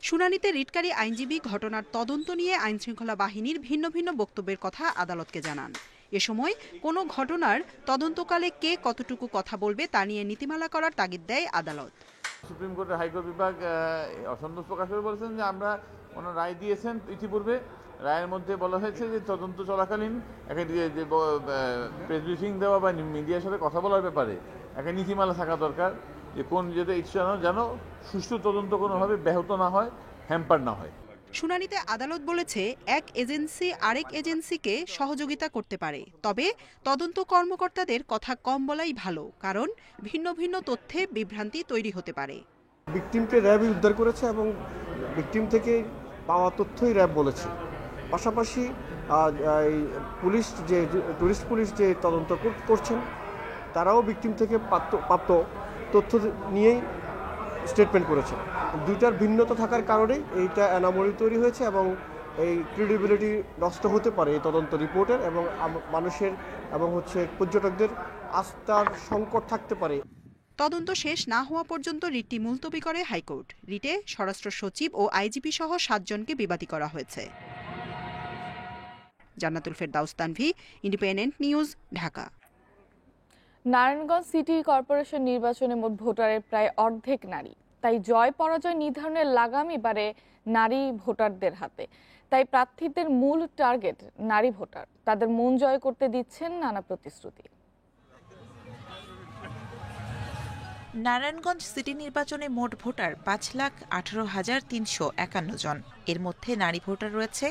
শুনানিতে রিটকারী আইনজীবী ঘটনার তদন্ত নিয়ে আইনশৃঙ্খলা বাহিনীর ভিন্ন ভিন্ন বক্তব্যের কথা আদালতকে জানান। এ সময় কোনো ঘটনার তদন্তকালে কে কতটুকু কথা বলবে তা নিয়ে নীতিমালা করার তাগিদ দেয় আদালত। সুপ্রিম কোর্টের হাইকোর্ট বিভাগ অসন্তোষ প্রকাশ করে বলেছেন যে আমরা ওনার রায় দিয়েছেন ইতিপূর্বে, রায়ের মধ্যে বলা হয়েছে যে তদন্ত চলাকালীন একটা যে প্রেস ব্রিফিং দেওয়া বা মিডিয়ার সাথে কথা বলার ব্যাপারে একটা নীতিমালা থাকা দরকার, যে কোন যেটা ইচ্ছা যেন সুষ্ঠু তদন্ত কোনোভাবে ব্যাহত না হয়, হ্যাম্পার না হয়। শুনানিতে আদালত বলেছে, এক এজেন্সি আরেক এজেন্সিকে সহযোগিতা করতে পারে, তবে তদন্ত কর্মকর্তাদের কথা কম বলাই ভালো, কারণ ভিন্ন ভিন্ন তথ্যে বিভ্রান্তি তৈরি হতে পারে। ভিকটিমকে র্যাবই উদ্ধার করেছে এবং ভিকটিম থেকে পাওয়া তথ্যই র্যাব বলেছে। পাশাপাশি পুলিশ যে টুরিস্ট পুলিশ যে তদন্ত করছেন তারাও ভিকটিম থেকে প্রাপ্ত তথ্য নিয়েই স্টেটমেন্ট করেছে। দুইটার ভিন্নতা থাকার কারণেই এইটা অ্যানোমালি তৈরি হয়েছে এবং এই ক্রেডিবিলিটি নষ্ট হতে পারে এই তদন্ত রিপোর্টের, এবং মানুষের এবং পর্যটকদের আস্থার সংকট থাকতে পারে। তদন্ত শেষ না হওয়া পর্যন্ত রিটটি মুলতবি করে হাইকোর্ট। রিটে স্বরাষ্ট্র সচিব ও আইজিপি সহ 7 জনকে বিবাদী করা হয়েছে। জান্নাতুল ফেরদাউস Tanvi, independent news, Dhaka. Narayanganj city corporation নির্বাচনে মোট ভোটারের প্রায় অর্ধেক নারী। তাই জয় পরাজয় নির্ধারণের লাগাম এবারে নারী ভোটারদের হাতে। তাই প্রার্থীদের মূল টার্গেট নারী ভোটার। তাদের মন জয় করতে দিচ্ছেন নানা প্রতিশ্রুতি। নারায়ণগঞ্জ সিটি নির্বাচনে মোট ভোটার 5,18,351 জন। এর মধ্যে নারী ভোটার রয়েছে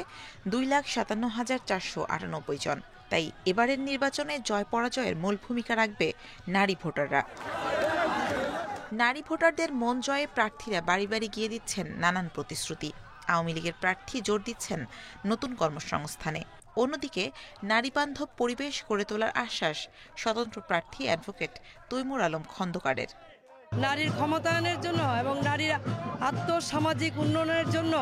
2,57,498 জন। তাই এবারের নির্বাচনে জয় পরাজয়ের মূল ভূমিকা রাখবে নারী ভোটাররা। নারী ভোটারদের মন জয়ে প্রার্থীরা বাড়ি বাড়ি গিয়ে দিচ্ছেন নানান প্রতিশ্রুতি। আওয়ামী লীগের প্রার্থী জোর দিচ্ছেন নতুন কর্মসংস্থানে। অন্যদিকে নারী বান্ধব পরিবেশ গড়ে তোলার আশ্বাস স্বতন্ত্র প্রার্থী অ্যাডভোকেট তৈমুর আলম খন্দকারের। নারীর ক্ষমতায়নের জন্য এবং নারীর আর্থসামাজিক উন্নয়নের জন্য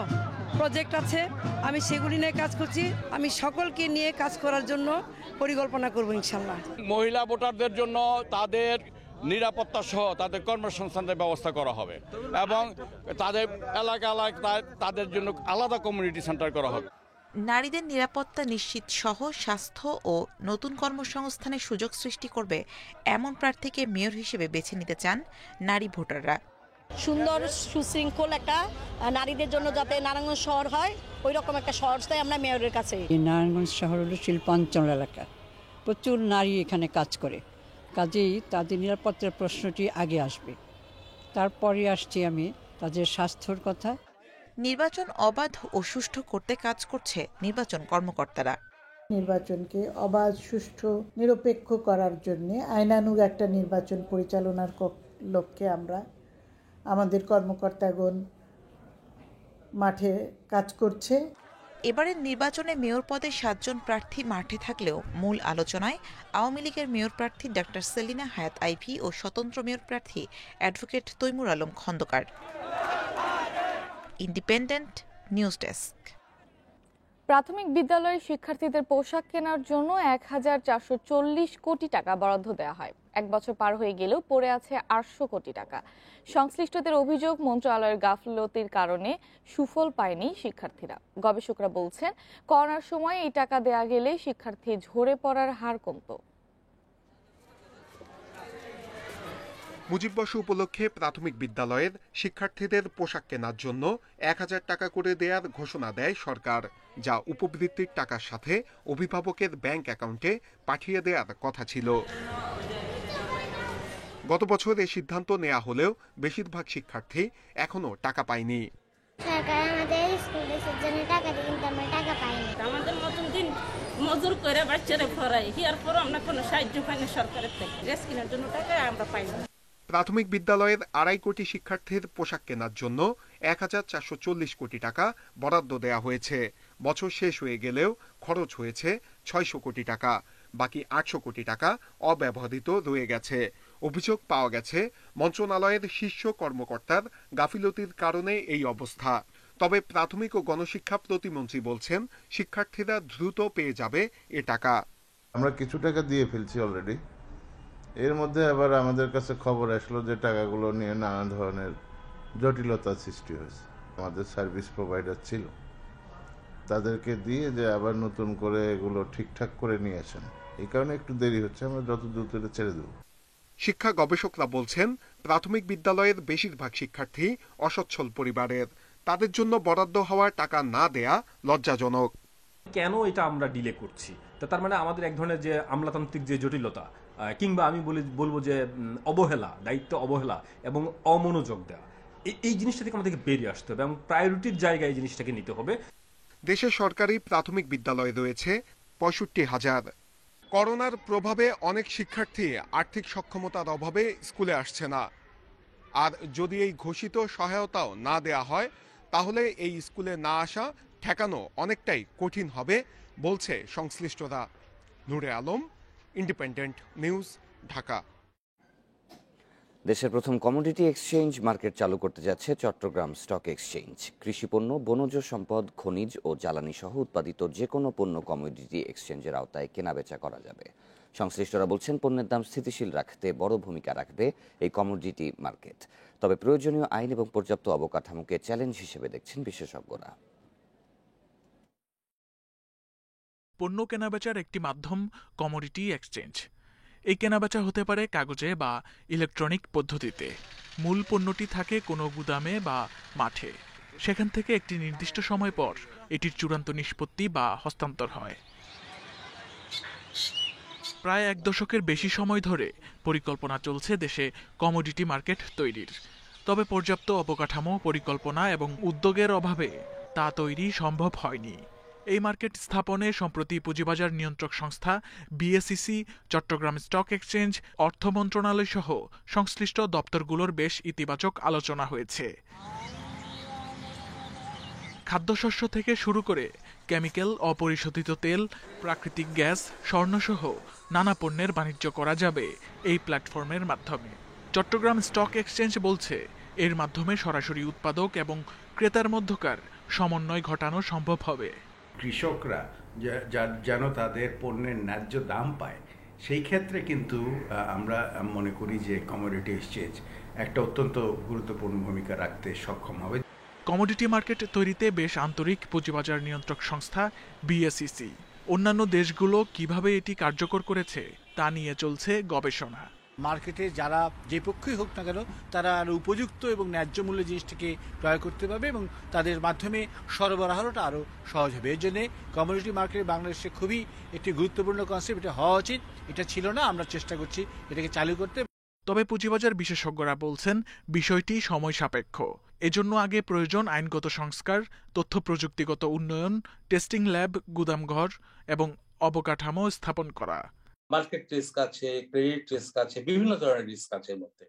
প্রজেক্ট আছে, আমি সেগুলি নিয়ে কাজ করছি। আমি সকলকে নিয়ে কাজ করার জন্য পরিকল্পনা করব ইনশাল্লাহ। মহিলা ভোটারদের জন্য তাদের নিরাপত্তা সহ তাদের কর্মসংস্থানের ব্যবস্থা করা হবে এবং তাদের এলাকা এলাকায় তাদের জন্য আলাদা কমিউনিটি সেন্টার করা হবে। নারীদের নিরাপত্তা নিশ্চিত সহ স্বাস্থ্য ও নতুন কর্মসংস্থানের সুযোগ সৃষ্টি করবে এমন প্রার্থীকে মেয়র হিসেবে বেছে নিতে চান নারী ভোটাররা। সুন্দর সুশৃঙ্খল একটা নারীদের জন্য যাতে নারায়ণগঞ্জ শহর হয়, ওই রকম একটা শহর চাই আমরা মেয়রের কাছে। নারায়ণগঞ্জ শহর হলো শিল্পাঞ্চল এলাকা, প্রচুর নারী এখানে কাজ করে, কাজেই তাদের নিরাপত্তার প্রশ্নটি আগে আসবে। তারপরে আসছি আমি তাদের স্বাস্থ্যর কথা। নির্বাচন অবাধ ও সুষ্ঠু করতে কাজ করছে নির্বাচন কর্মকর্তারা। নির্বাচনকে অবাধ, সুষ্ঠু, নিরপেক্ষ করার জন্য আইনানুগ একটা নির্বাচন পরিচালনার লক্ষ্যে আমরা আমাদের কর্মকর্তাগণ মাঠে কাজ করছে। এবারের নির্বাচনে মেয়র পদে 7 জন প্রার্থী মাঠে থাকলেও মূল আলোচনায় আওয়ামী লীগের মেয়র প্রার্থী ডক্টর সেলিনা হায়াত আইভি ও স্বতন্ত্র মেয়র প্রার্থী advocate Taimur Alam Khandakar. Independent news desk. প্রাথমিক বিদ্যালয়ের শিক্ষার্থীদের পোশাক কেনার জন্য 1,440 কোটি টাকা বরাদ্দ দেওয়া হয়। 1 বছর পার হয়ে গেলেও পড়ে আছে 800 কোটি টাকা। সংশ্লিষ্টদের অভিযোগ, মন্ত্রণালয়ের গাফলতির কারণে সুফল পায়নি শিক্ষার্থীরা। গবেষকরা বলছেন, করোনার সময় এই টাকা দেয়া গেলে শিক্ষার্থী ঝরে পড়ার হার কমত। মুজিববর্ষ উপলক্ষে প্রাথমিক বিদ্যালয়ের শিক্ষার্থীদের পোশাক কেনার জন্য 1000 টাকা করে দেওয়ার ঘোষণা দেয় সরকার, যা উপবৃত্তির টাকার সাথে অভিভাবকের ব্যাংক অ্যাকাউন্টে পাঠিয়ে দেওয়ার কথা ছিল। গত বছর এই সিদ্ধান্ত নেওয়া হলেও বেশিরভাগ শিক্ষার্থী এখনো টাকা পায়নি। সরকার আমাদের স্কুল ড্রেসের জন্য টাকা দিয়ে, কিন্তু আমরা টাকা পাইনি। আমাদের মতন দিন মজুর করে বাচ্চারা পড়াই, এর পর আমরা কোনো সাহায্য পাইনি সরকারের থেকে। ড্রেস কেনার জন্য টাকা আমরা পাইনি। প্রাথমিক বিদ্যালয়ের 2.5 কোটি শিক্ষার্থীর পোশাক কেনার জন্য 1,440 কোটি টাকা বরাদ্দ দেওয়া হয়েছে। বছর শেষ হয়ে গেলেও খরচ হয়েছে 600 কোটি টাকা। বাকি 800 কোটি টাকা অব্যবহৃত রয়ে গেছে। অভিযোগ পাওয়া গেছে মন্ত্রণালয়ের শীর্ষ কর্মকর্তার গাফিলতির কারণে এই অবস্থা। তবে প্রাথমিক ও গণশিক্ষা প্রতিমন্ত্রী বলছেন, শিক্ষার্থীরা দ্রুত পেয়ে যাবে এ টাকা। আমরা কিছু টাকা দিয়ে ফেলছি অলরেডি। এর মধ্যে আবার আমাদের কাছে খবর আসলো যে টাকাগুলো নিয়ে নানা ধরনের জটিলতার সৃষ্টি হয়েছে। আমাদের সার্ভিস প্রোভাইডার ছিল, তাদেরকে দিয়ে যে আবার নতুন করে এগুলো ঠিকঠাক করে নিয়ে আসেন, এই কারণে একটু দেরি হচ্ছে। আমরা যত দ্রুত ছেড়ে দেব। শিক্ষা গবেষকরা বলছেন, প্রাথমিক বিদ্যালয়ের বেশিরভাগ শিক্ষার্থী অসচ্ছল পরিবারের। তাদের জন্য বরাদ্দ হওয়া টাকা না দেয়া লজ্জাজনক। কেন এটা আমরা ডিলে করছি? তার মানে আমাদের এক ধরনের যে আমলাতান্ত্রিক যে জটিলতা, কিংবা আমি বলবো যে অবহেলা, দায়িত্ব অবহেলা এবং অমনোযোগ দেওয়া, এই জিনিসটা থেকে আমাদেরকে বেরিয়ে আসতে হবে এবং প্রায়োরিটির জায়গায় এই জিনিসটাকে নিতে হবে। দেশে সরকারি প্রাথমিক বিদ্যালয় রয়েছে 65,000। করোনার প্রভাবে অনেক শিক্ষার্থী আর্থিক সক্ষমতার অভাবে স্কুলে আসছে না। আর যদি এই ঘোষিত সহায়তাও না দেয়া হয়, তাহলে এই স্কুলে না আসা ঠেকানো অনেকটাই কঠিন হবে বলছে সংশ্লিষ্টরা। নূরে আলম, ইন্ডিপেন্ডেন্ট নিউজ, ঢাকা। দেশের প্রথম কমোডিটি এক্সচেঞ্জ মার্কেট চালু করতে যাচ্ছে চট্টগ্রাম স্টক এক্সচেঞ্জ। কৃষিপণ্য, বনজ সম্পদ, খনিজ ও জ্বালানি সহ উৎপাদিত যে কোনো পণ্য কমোডিটি এক্সচেঞ্জের আওতায় কেনাবেচা করা যাবে। সংশ্লিষ্টরা বলছেন পণ্যের দাম স্থিতিশীল রাখতে বড় ভূমিকা রাখবে এই কমোডিটি মার্কেট। তবে প্রয়োজনীয় আইন এবং পর্যাপ্ত অবকাঠামোকে চ্যালেঞ্জ হিসেবে দেখছেন বিশেষজ্ঞরা। পণ্য কেনাবেচার একটি মাধ্যম কমোডিটি এক্সচেঞ্জ। এই কেনাবেচা হতে পারে কাগজে বা ইলেকট্রনিক পদ্ধতিতে। মূল পণ্যটি থাকে কোনো গুদামে বা মাঠে। সেখান থেকে একটি নির্দিষ্ট সময় পর এটির চূড়ান্ত নিষ্পত্তি বা হস্তান্তর হয়। প্রায় 1 দশকের বেশি সময় ধরে পরিকল্পনা চলছে দেশে কমোডিটি মার্কেট তৈরির। তবে পর্যাপ্ত অবকাঠামো, পরিকল্পনা এবং উদ্যোগের অভাবে তা তৈরি সম্ভব হয়নি। এই মার্কেট স্থাপনে সম্প্রতি পুঁজিবাজার নিয়ন্ত্রক সংস্থা বিএসইসি, চট্টগ্রাম স্টক এক্সচেঞ্জ, অর্থ মন্ত্রণালয় সহ সংশ্লিষ্ট দপ্তরগুলোর বেশ ইতিবাচক আলোচনা হয়েছে। খাদ্যশস্য থেকে শুরু করে কেমিক্যাল, অপরিশোধিত তেল, প্রাকৃতিক গ্যাস, স্বর্ণসহ নানা পণ্যের বাণিজ্য করা যাবে এই প্ল্যাটফর্মের মাধ্যমে। চট্টগ্রাম স্টক এক্সচেঞ্জ বলছে এর মাধ্যমে সরাসরি উৎপাদক এবং ক্রেতার মধ্যকার সমন্বয় ঘটানো সম্ভব হবে। কৃষকরা যেন তাদের পণ্যের ন্যায্য দাম পায়, সেই ক্ষেত্রে কিন্তু আমরা মনে করি যে কমোডিটি এক্সচেঞ্জ একটা অত্যন্ত গুরুত্বপূর্ণ ভূমিকা রাখতে সক্ষম হবে। কমোডিটি মার্কেট তৈরিতে বেশ আন্তরিক পুঁজিবাজার নিয়ন্ত্রক সংস্থা বিএসইসি। অন্যান্য দেশগুলো কিভাবে এটি কার্যকর করেছে তা নিয়ে চলছে গবেষণা। মার্কেটে যারা যে পক্ষই হোক না কেন তারা আরো উপযুক্ত এবং ন্যায্য মূল্যে জিনিসটিকে ক্রয় করতে পারবে এবং তাদের মাধ্যমে সরবরাহটা আরো সহজ হবে। এর জন্য কমোডিটি মার্কেট বাংলাদেশে খুবই একটি গুরুত্বপূর্ণ কনসেপ্ট। এটা হওয়া উচিত, এটা ছিল না, আমরা চেষ্টা করছি এটাকে চালু করতে। তবে পুঁজিবাজার বিশেষজ্ঞরা বলছেন বিষয়টি সময় সাপেক্ষ। এজন্য আগে প্রয়োজন আইনগত সংস্কার, তথ্য প্রযুক্তিগত উন্নয়ন, টেস্টিং ল্যাব, গুদামঘর এবং অবকাঠামো স্থাপন করা। মার্কেট রিস্ক আছে, ক্রেডিট রিস্ক আছে, বিভিন্ন ধরনের রিস্ক আছে এর মধ্যে।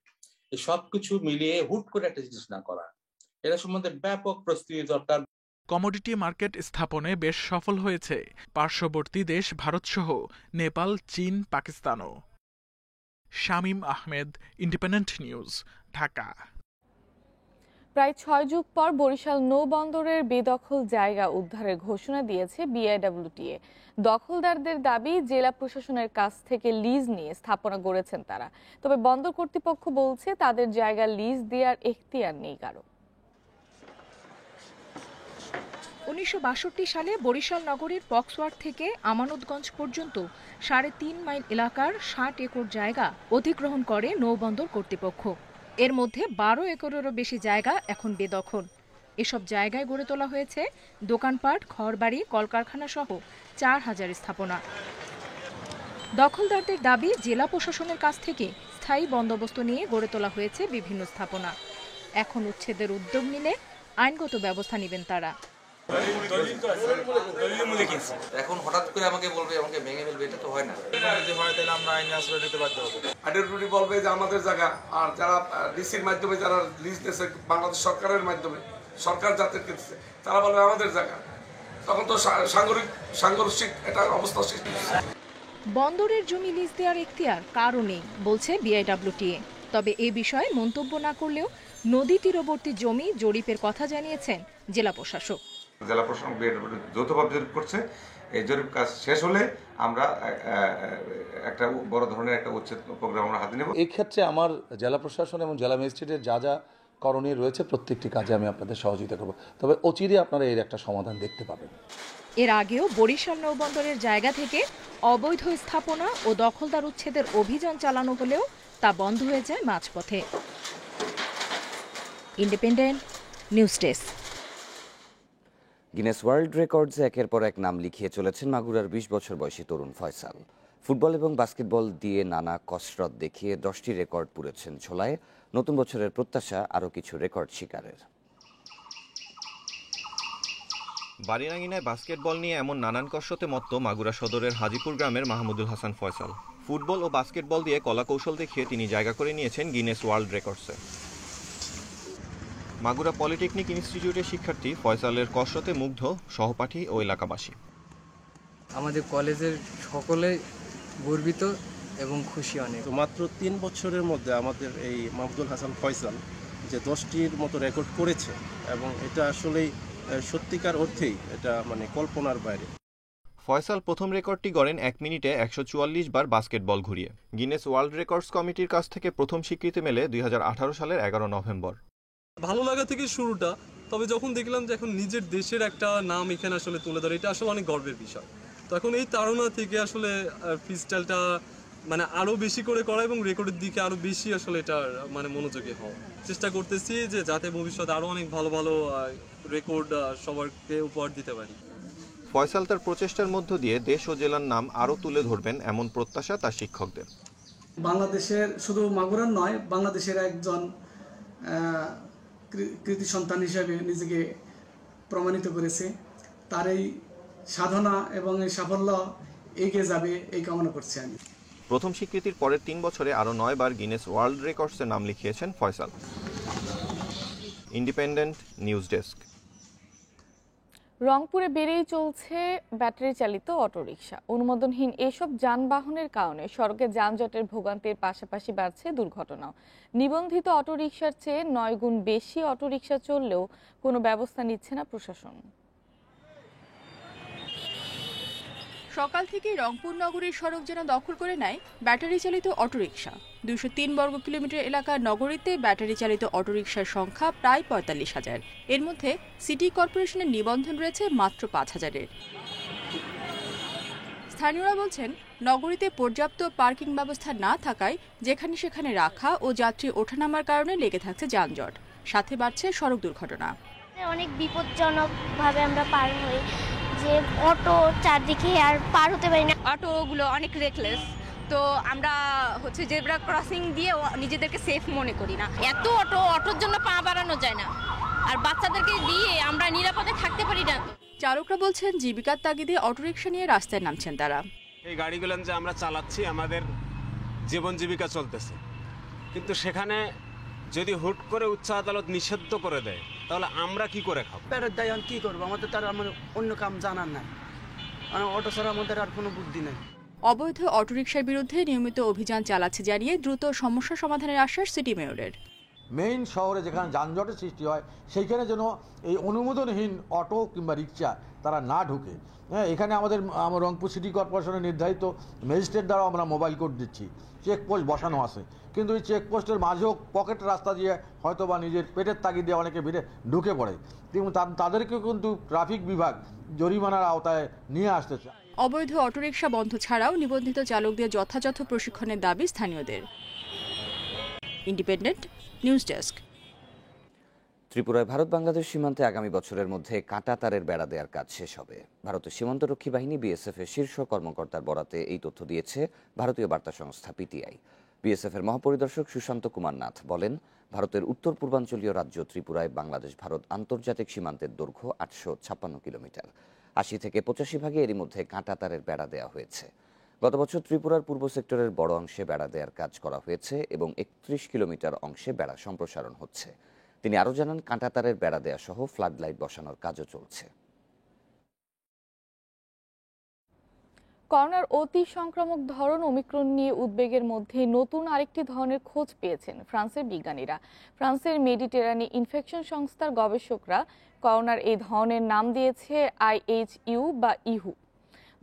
এই সবকিছু মিলিয়ে হুট করে একটা জিনিস না করা, এটা সম্বন্ধে ব্যাপক প্রস্তুতি দরকার। কমোডিটি মার্কেট স্থাপনে বেশ সফল হয়েছে পার্শ্ববর্তী দেশ ভারতসহ নেপাল, চীন, পাকিস্তানও। Shamim Ahmed, independent news, Dhaka. প্রায় 6 যুগ পর বরিশাল নৌবন্দরের বেদখল জায়গা উদ্ধারের ঘোষণা দিয়েছে বিআইডব্লিউটিএ। দখলদারদের দাবি, জেলা প্রশাসনের কাছ থেকে লিজ নিয়ে স্থাপনা গড়েছেন তারা। তবে বন্দর কর্তৃপক্ষ বলছে তাদের জায়গা লিজ দেওয়ার এখতিয়ার নেই কারো। 1962 সালে বরিশাল নগরীর বক্সওয়ার্ড থেকে আমানতগঞ্জ পর্যন্ত 3.5 মাইল এলাকার 60 একর জায়গা অধিগ্রহণ করে নৌবন্দর কর্তৃপক্ষ। এর মধ্যে 12 একরেরও বেশি জায়গা এখন বেদখল। এসব জায়গায় গড়ে তোলা হয়েছে দোকানপাট, ঘরবাড়ি, কলকারখানা সহ 4000 স্থাপনা। দখলদারদের দাবি, জেলা প্রশাসনের কাছ থেকে স্থায়ী বন্দোবস্ত নিয়ে গড়ে তোলা হয়েছে বিভিন্ন স্থাপনা। এখন উচ্ছেদের উদ্যোগ নিলে আইনগত ব্যবস্থা নেবেন তারা। এখন হঠাৎ করে আমাকে বলবে আমাকে ভেঙে ফেলবে, এটা তো হয় না। যদি হয় তাহলে আমরা আইনে আশ্রয় নিতে বাধ্য হবো। আইডেন্টিটি বলবে যে আমাদের জায়গা, আর যারা ডিসির মাধ্যমে যারা লিজ দিয়েছে বাংলাদেশ সরকারের মাধ্যমে, সরকার যাদের কিনছে তারা বলবে আমাদের জায়গা, তখন তো সাংঘর্ষিক এটা অবস্থা সৃষ্টি। বন্দরের জমি লিজ দেওয়ার এখতিয়ার কারও নেই বলছে বিআইডব্লিউটিএ। তবে এ বিষয়ে মন্তব্য না করলেও নদী তীরবর্তী জমি জরিপের কথা জানিয়েছেন জেলা প্রশাসক। জেলা প্রশাসন যৌথভাবে জরিপ করছে। এই জরিপ কাজ শেষ হলে আমরা একটা বড় ধরনের একটা উচ্ছেদ প্রোগ্রাম আমরা হাতে নেব। এই ক্ষেত্রে আমার জেলা প্রশাসন এবং জেলা ম্যাজিস্ট্রেটের যা যা করণীয় রয়েছে প্রত্যেকটি কাজে আমি আপনাদের সহযোগিতা করব। তবে অচিরে আপনারা এর একটা সমাধান দেখতে পাবেন। এর আগেও বরিশাল নৌবন্দরের জায়গা থেকে অবৈধ স্থাপনা ও দখলদার উচ্ছেদের অভিযান চালানো হলেও তা বন্ধ হয়ে যায় মাঝপথে। Independent news desk. Guinness world রেকর্ডসে একের পর এক নাম লিখিয়ে চলেছেন মাগুরার 20 বছর বয়সী তরুণ ফয়সাল। ফুটবল এবং বাস্কেটবল দিয়ে নানা কসরত দেখিয়ে 10টি রেকর্ড পুড়েছেন ছোলায়। নতুন বছরের প্রত্যাশা আরও কিছু রেকর্ড শিকারের। বাড়িনাঙ্গিনায় বাস্কেটবল নিয়ে এমন নানান কসরতে মত্ত মাগুরা সদরের হাজিপুর গ্রামের মাহমুদুল হাসান ফয়সাল। ফুটবল ও বাস্কেটবল দিয়ে কলাকৌশল দেখিয়ে তিনি জায়গা করে নিয়েছেন গিনেস ওয়ার্ল্ড রেকর্ডসে। মাগুরা পলিটেকনিক ইনস্টিটিউটের শিক্ষার্থী ফয়সালের কসরতে মুগ্ধ সহপাঠী ও এলাকাবাসী। আমাদের কলেজের সকলে গর্বিত এবং খুশি অনেক। মাত্র 3 বছরের মধ্যে আমাদের এই মাহমুদুল হাসান ফয়সাল যে 10টির মতো রেকর্ড করেছে এবং এটা আসলেই সত্যিকার অর্থেই এটা মানে কল্পনার বাইরে। ফয়সাল প্রথম রেকর্ডটি গড়েন 1 মিনিটে 144 বার বাস্কেটবল ঘুরিয়ে। গিনেস ওয়ার্ল্ড রেকর্ডস কমিটির কাছ থেকে প্রথম স্বীকৃতি মেলে 2018 সালের 11 নভেম্বর। ভালো লাগা থেকে শুরুটা, তবে যখন দেখলাম যে এখন নিজের দেশের একটা নাম এখানে আসলে তুলে ধরে, এটা আসলে অনেক গর্বের বিষয়। তো এখন এই তাড়না থেকে আসলে ফ্রিস্টাইলটা মানে আরো বেশি করে করা এবং রেকর্ডের দিকে আরো বেশি আসলে এটা মানে মনোযোগী হওয়া চেষ্টা করতেছি, যে যাতে ভবিষ্যতে আরো অনেক ভালো ভালো রেকর্ড সবাইকে উপহার দিতে পারি। ফয়সাল তার প্রচেষ্টার মধ্য দিয়ে দেশ ও জেলার নাম আরো তুলে ধরবেন এমন প্রত্যাশা তার শিক্ষকদের। বাংলাদেশের শুধু মাগুরার নয়, বাংলাদেশের একজন কৃতি সন্তান হিসেবে নিজেকে প্রমাণিত করেছে। তার এই সাধনা এবং এই সাফল্য এগিয়ে যাবে এই কামনা করছি আমি। প্রথম স্বীকৃতির পরের 3 বছরে আরো 9 বার গিনেস ওয়ার্ল্ড রেকর্ডসের নাম লিখিয়েছেন ফয়সাল। Independent news desk. রংপুরে বেড়েই চলছে ব্যাটারি চালিত অটোরিকশা। অনুমোদনহীন এসব যানবাহনের কারণে সড়কে যানজটের ভোগান্তির পাশাপাশি বাড়ছে দুর্ঘটনাও। নিবন্ধিত অটোরিকশার চেয়ে 9 গুণ বেশি অটোরিকশা চললেও কোনো ব্যবস্থা নিচ্ছে না প্রশাসন। সকাল থেকে রংপুর নগরীর সড়ক যেন দখল করে নেয় ব্যাটারি চালিত অটোরিকশা। 203 বর্গ কিলোমিটার এলাকার নগরীতে ব্যাটারি চালিত অটোরিকশার সংখ্যা প্রায় 45,000। এর মধ্যে সিটি কর্পোরেশনের নিবন্ধন রয়েছে মাত্র 5,000-এর। স্থানীয়রা বলছেন, নগরীতে পর্যাপ্ত পার্কিং ব্যবস্থা না থাকায় যেখানে সেখানে রাখা ও যাত্রী ওঠানামার কারণে লেগে থাকছে যানজট, সাথে বাড়ছে সড়ক দুর্ঘটনা। অনেক বিপজ্জনকভাবে আমরা পার হই, যে অটো চারদিকে আর পার হতে পারি না। অটোগুলো অনেক রেকলেস, তো আমরা জেব্রা ক্রসিং দিয়ে নিজেদেরকে সেফ মনে করি না। এত অটোর জন্য পা বাড়ানো যায় না, আর বাচ্চাদেরকে দিয়ে আমরা নিরাপদে থাকতে পারি না। চালকরা বলছেন, জীবিকার তাগিদে অটোরিকশা নিয়ে রাস্তায় নামছেন তারা। এই গাড়িগুলো যে আমরা চালাচ্ছি, আমাদের জীবন জীবিকা চলতেছে, কিন্তু সেখানে যদি হুট করে উচ্চ আদালত নিষিদ্ধ করে দেয়, তাহলে আমরা কি করে খাবো? প্যারের দায় কি করবো? আমাদের তার অন্য কাম জানার নাই, অটো ছাড়া আমাদের আর কোনো বুদ্ধি নেই। অবৈধ অটোরিকশার বিরুদ্ধে নিয়মিত অভিযান চালাচ্ছে জানিয়ে দ্রুত সমস্যা সমাধানের আশ্বাস সিটি মেয়রের। মেইন শহরে যেখানে যানজটের সৃষ্টি হয়, সেইখানে যেন এই অনুমোদনহীন অটো কিংবা রিক্সা তারা না ঢুকে। হ্যাঁ, এখানে আমাদের রংপুর সিটি কর্পোরেশনের নির্ধারিত ম্যাজিস্ট্রেট দ্বারা আমরা মোবাইল কোড দিচ্ছি, চেকপোস্ট বসানো আছে, কিন্তু এই চেকপোস্টের মাঝেও পকেট রাস্তা দিয়ে হয়তো বা নিজের পেটের তাগিদে অনেকে ভিড়ে ঢুকে পড়ে, কিন্তু তাদেরকেও কিন্তু ট্রাফিক বিভাগ জরিমানার আওতায় নিয়ে আসতেছে। অবৈধ অটোরিকশা বন্ধ ছাড়াও নিবন্ধিত চালকদের যথাযথ প্রশিক্ষণের দাবি স্থানীয়দের। Independent news desk. ত্রিপুরায় ভারত বাংলাদেশ সীমান্তে আগামী বছরের মধ্যে কাঁটা তারের বেড়া দেওয়ার কাজ শেষ হবে। ভারতের সীমান্তরক্ষী বাহিনী বিএসএফ এর শীর্ষ কর্মকর্তার বরাতে এই তথ্য দিয়েছে ভারতীয় বার্তা সংস্থা পিটিআই। বিএসএফ এর মহাপরিদর্শক সুশান্ত কুমার নাথ বলেন, ভারতের উত্তর পূর্বাঞ্চলীয় রাজ্য ত্রিপুরায় বাংলাদেশ ভারত আন্তর্জাতিক সীমান্তের দৈর্ঘ্য 856 কিলোমিটার। 80 থেকে 85 ভাগে এরই মধ্যে কাঁটা তারের বেড়া দেওয়া হয়েছে। গত বছর ত্রিপুরার পূর্ব সেক্টরের বড় অংশে বেড়া দেওয়ার কাজ করা হয়েছে এবং 31 কিলোমিটার অংশে বেড়া সম্প্রসারণ হচ্ছে। তিনি আরও জানান, কাঁটা তারের বেড়া দেওয়া সহ ফ্লাড লাইট বসানোর কাজও চলছে। করোনার অতি সংক্রামক ধরন ওমিক্রন নিয়ে উদ্বেগের মধ্যে নতুন আরেকটি ধরনের খোঁজ পেয়েছেন ফ্রান্সের বিজ্ঞানীরা। ফ্রান্সের মেডিটেরানি ইনফেকশন সংস্থার গবেষকরা করোনার এই ধরনের নাম দিয়েছে IHU বা ইহু।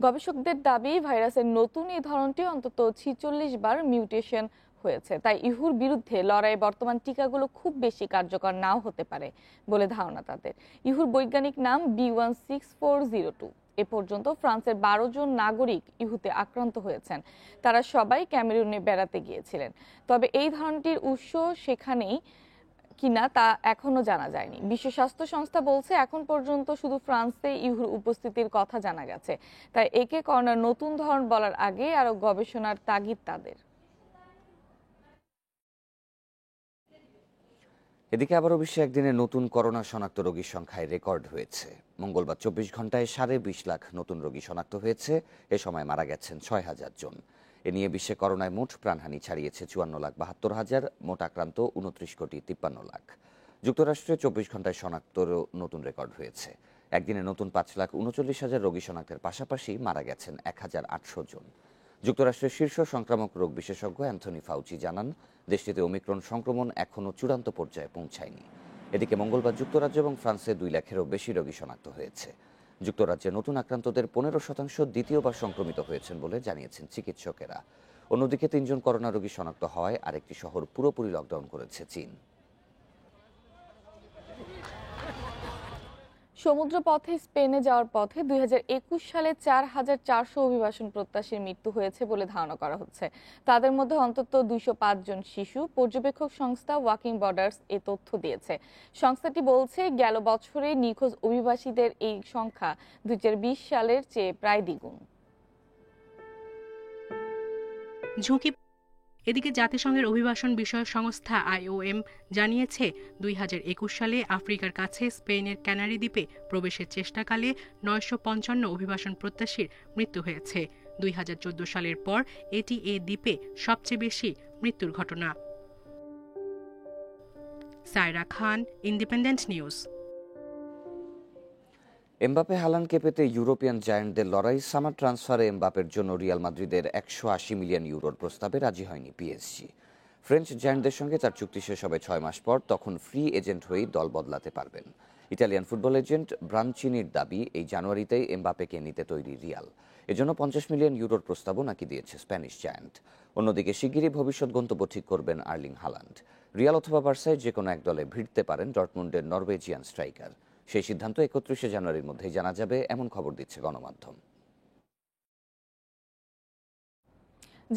গবেষকদের দাবি, ভাইরাসের নতুন এই ধরনটি অন্তত 46 বার মিউটেশন হয়েছে, তাই ইহুর বিরুদ্ধে লড়াইয়ে বর্তমান টিকাগুলো খুব বেশি কার্যকর নাও হতে পারে বলে ধারণা তাদের। ইহুর বৈজ্ঞানিক নাম B16402। এ পর্যন্ত ফ্রান্সের 12 জন নাগরিক ইহুতে আক্রান্ত হয়েছেন। তারা সবাই ক্যামেরুনে বেড়াতে গিয়েছিলেন। তবে এই ধরনটির উৎস সেখানেই কিনা তা এখনো জানা যায়নি। বিশ্ব স্বাস্থ্য সংস্থা বলছে, এখন পর্যন্ত শুধু ফ্রান্সে ইহুর উপস্থিতির কথা জানা গেছে, তাই একে করোনার নতুন ধরন বলার আগে আরো গবেষণার তাগিদ তাদের। এদিকে আবারও বিশ্বে একদিনে নতুন করোনা শনাক্ত রোগীর সংখ্যায় রেকর্ড হয়েছে। মঙ্গলবার 24 ঘন্টায় 20.5 লাখ নতুন রোগী শনাক্ত হয়েছে। এ সময় মারা গেছেন 6,000 জন। এ নিয়ে বিশ্বে করোনায় মোট প্রাণহানি ছাড়িয়েছে 54,72,000, মোট আক্রান্ত 29,53 লাখ। যুক্তরাষ্ট্রে 24 ঘন্টায় শনাক্তর নতুন রেকর্ড হয়েছে। একদিনে নতুন 5,39,000 রোগী শনাক্তের পাশাপাশি মারা গেছেন 1,800 জন। যুক্তরাষ্ট্রের শীর্ষ সংক্রামক রোগ বিশেষজ্ঞ অ্যান্থনি ফাউচি জানান, দেশটিতে ওমিক্রন সংক্রমণ এখনও চূড়ান্ত পর্যায়ে পৌঁছায়নি। এদিকে মঙ্গলবার যুক্তরাজ্য এবং ফ্রান্সে 2 লাখেরও বেশি রোগী শনাক্ত হয়েছে। যুক্তরাজ্যে নতুন আক্রান্তদের 15% দ্বিতীয়বার সংক্রমিত হয়েছেন বলে জানিয়েছেন চিকিৎসকেরা। অন্যদিকে 3 জন করোনা রোগী শনাক্ত হওয়ায় আরেকটি শহর পুরোপুরি লকডাউন করেছে চীন। সমুদ্রপথে স্পেনে যাওয়ার পথে 2021 সালে 4,400 অভিবাসন প্রত্যাশীর মৃত্যু হয়েছে বলে ধারণা করা হচ্ছে। তাদের মধ্যে অন্তত 205 জন শিশু। পর্যবেক্ষক সংস্থা ওয়াকিং বর্ডার্স এ তথ্য দিয়েছে। সংস্থাটি বলছে, গেল বছরে নিখোঁজ অভিবাসীদের এই সংখ্যা 2020 সালের চেয়ে প্রায় দ্বিগুণ। ঝুঁকি। এদিকে জাতিসংঘের অভিবাসন বিষয়ক সংস্থা IOM জানিয়েছে 2021 সালে আফ্রিকার কাছে স্পেনের ক্যানারি দ্বীপে প্রবেশের চেষ্টাকালে 955 অভিবাসন প্রত্যাশীর মৃত্যু হয়েছে। 2014 সালের পর এটি এ দ্বীপে সবচেয়ে বেশি মৃত্যুর ঘটনা। সায়রা খান, ইন্ডিপেন্ডেন্ট নিউজ। এমবাপে হালান্ডকে পেতে ইউরোপিয়ান জায়ান্টদের লড়াই। সামার ট্রান্সফারে এমবাপের জন্য রিয়াল মাদ্রিদের 180 মিলিয়ন ইউরোর প্রস্তাবে রাজি হয়নি পিএসজি। ফ্রেঞ্চ জায়ান্টদের সঙ্গে তার চুক্তি শেষ হবে 6 মাস পর, তখন ফ্রি এজেন্ট হয়েই দল বদলাতে পারবেন। ইতালিয়ান ফুটবল এজেন্ট ব্রাঞ্চিনির দাবি, এই জানুয়ারিতেই এমবাপেকে নিতে তৈরি রিয়াল। এজন্য 50 মিলিয়ন ইউরোর প্রস্তাবও নাকি দিয়েছে স্প্যানিশ জায়ান্ট। অন্যদিকে শিগগিরই ভবিষ্যৎ গন্তব্য ঠিক করবেন আর্লিং হালান্ড। রিয়াল অথবা বার্সায় যে কোনো এক দলে ভিড়তে পারেন ডর্টমুন্ডের নরওয়েজিয়ান স্ট্রাইকার। সেই সিদ্ধান্ত 31 জানুয়ারির মধ্যেই জানা যাবে, এমন খবর দিচ্ছে গণমাধ্যম।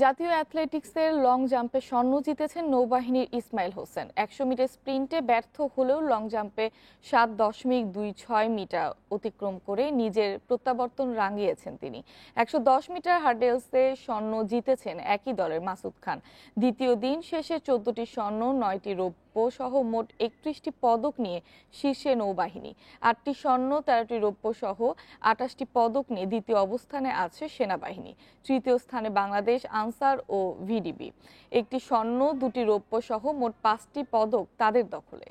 জাতীয় অ্যাথলেটিক্সের লং জাম্পে স্বর্ণ জিতেছেন নৌবাহিনীর ইসমাইল হোসেন। 100 মিটার স্প্রিন্টে ব্যর্থ হলেও লং জাম্পে 7.26 মিটার অতিক্রম করে নিজের প্রত্যাবর্তন রাঙিয়েছেন তিনি। 110 মিটার হার্ডেলসে স্বর্ণ জিতেছেন একই দলের মাসুদ খান। দ্বিতীয় দিন শেষে 14টি স্বর্ণ, 9টি রৌপ্য সহ মোট 31টি পদক নিয়ে শীর্ষে নৌবাহিনী। 8টি স্বর্ণ, 13টি রৌপ্য সহ 28টি পদক নিয়ে দ্বিতীয় অবস্থানে আছে সেনাবাহিনী। তৃতীয় স্থানে বাংলাদেশ, আনসার ও ভিডিবি। 1টি স্বর্ণ, 2টি রৌপ্য সহ মোট 5টি পদক তাদের দখলে।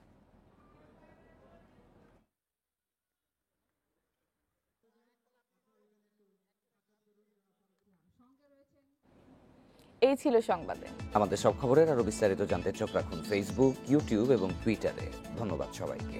এই ছিল সংবাদে। আমাদের সব খবরের আরো বিস্তারিত জানতে চোখ রাখুন ফেসবুক, ইউটিউব এবং টুইটারে। ধন্যবাদ সবাইকে।